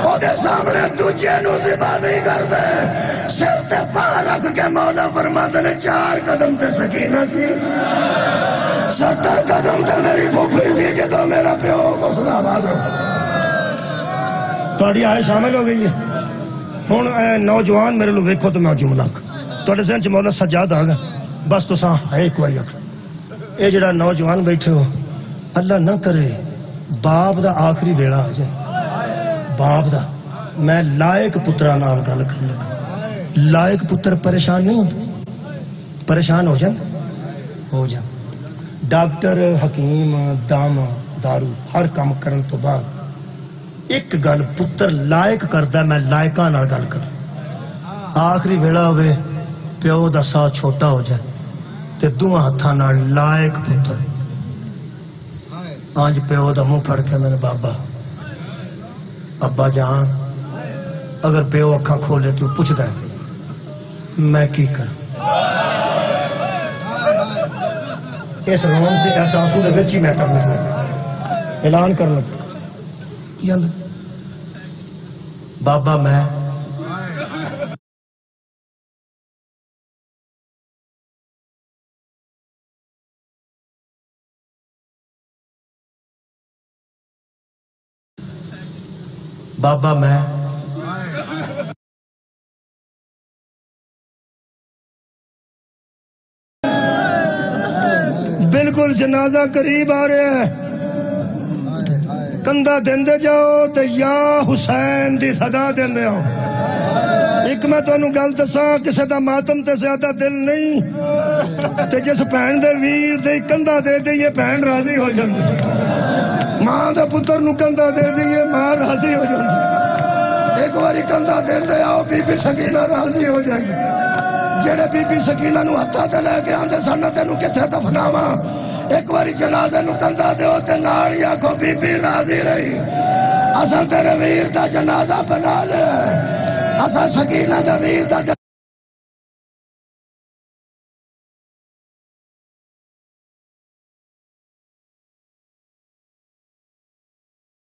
او دے سامنے دوجے نو ذبح نہیں کردے سر تے پاں رکھ کے مولا فرماتے نے 4 قدم تے سکینہ سی 70 قدم تے میری پھوپھی سی جدو میرا پیو کو خدا آباد رکھا تہاڈی آئے شامل ہو گئی ہے ہن نوجوان میرے لو ویکھو تو میں جملہ تہاڈے ذہن چ مولا سجاد آ گیا بس تساں ایک واری آکھ اے جڑا نوجوان بیٹھے ہو اللہ نہ کرے باپ دا آخری ویڑا آ جائے باپ دا میں لائق پترا نال گل کر لگا لائق پتر پریشان نہیں ہوتا پریشان ہو جائے ڈاکٹر حکیم دام دارو ہر کام کرن تو بعد ایک گل پتر لائق کردا میں لائقاں نال گل کر آخری ویلا ہوئے پیو دا سا چھوٹا ہو جائے تے دوواں ہتھاں نال لائق پتر آج پیو دا منہ پھڑ کے میں بابا ابا جان اگر پیو اکھاں کھولے تو پوچھدا ہے میں کی کروں اس رون کے احساسوں دے وچ ہی میں کرنا اعلان کرنا کی آندا بابا میں بابا میں بالکل جنازہ قریب آ رہا ہے کندھا دیندے جاؤ تے یا حسین دی صدا دیندے جاؤ ایک میں تانوں گل دساں کسے دا ماتم تے زیادہ دل نہیں تے جس بہن دے ویر دے کندھا دے دئیے بہن راضی ہو جاندی ماں دے پتر نو کندھا دے دئیے ماں راضی ہو جاندی ایک باری کندھا دیندے آؤ بی بی سکینہ راضی ہو جائے گی جڑے بی بی سکینہ نو ہتھاں تے لے کے آندے سن تینوں کتھے دفناواں ایک باری جنازے نو کندھا دیو تے نال ہی آکھو بی بی راضی رہی اساں تیرے ویر دا جنازہ بنا لے اساں سکینہ دا ویر دا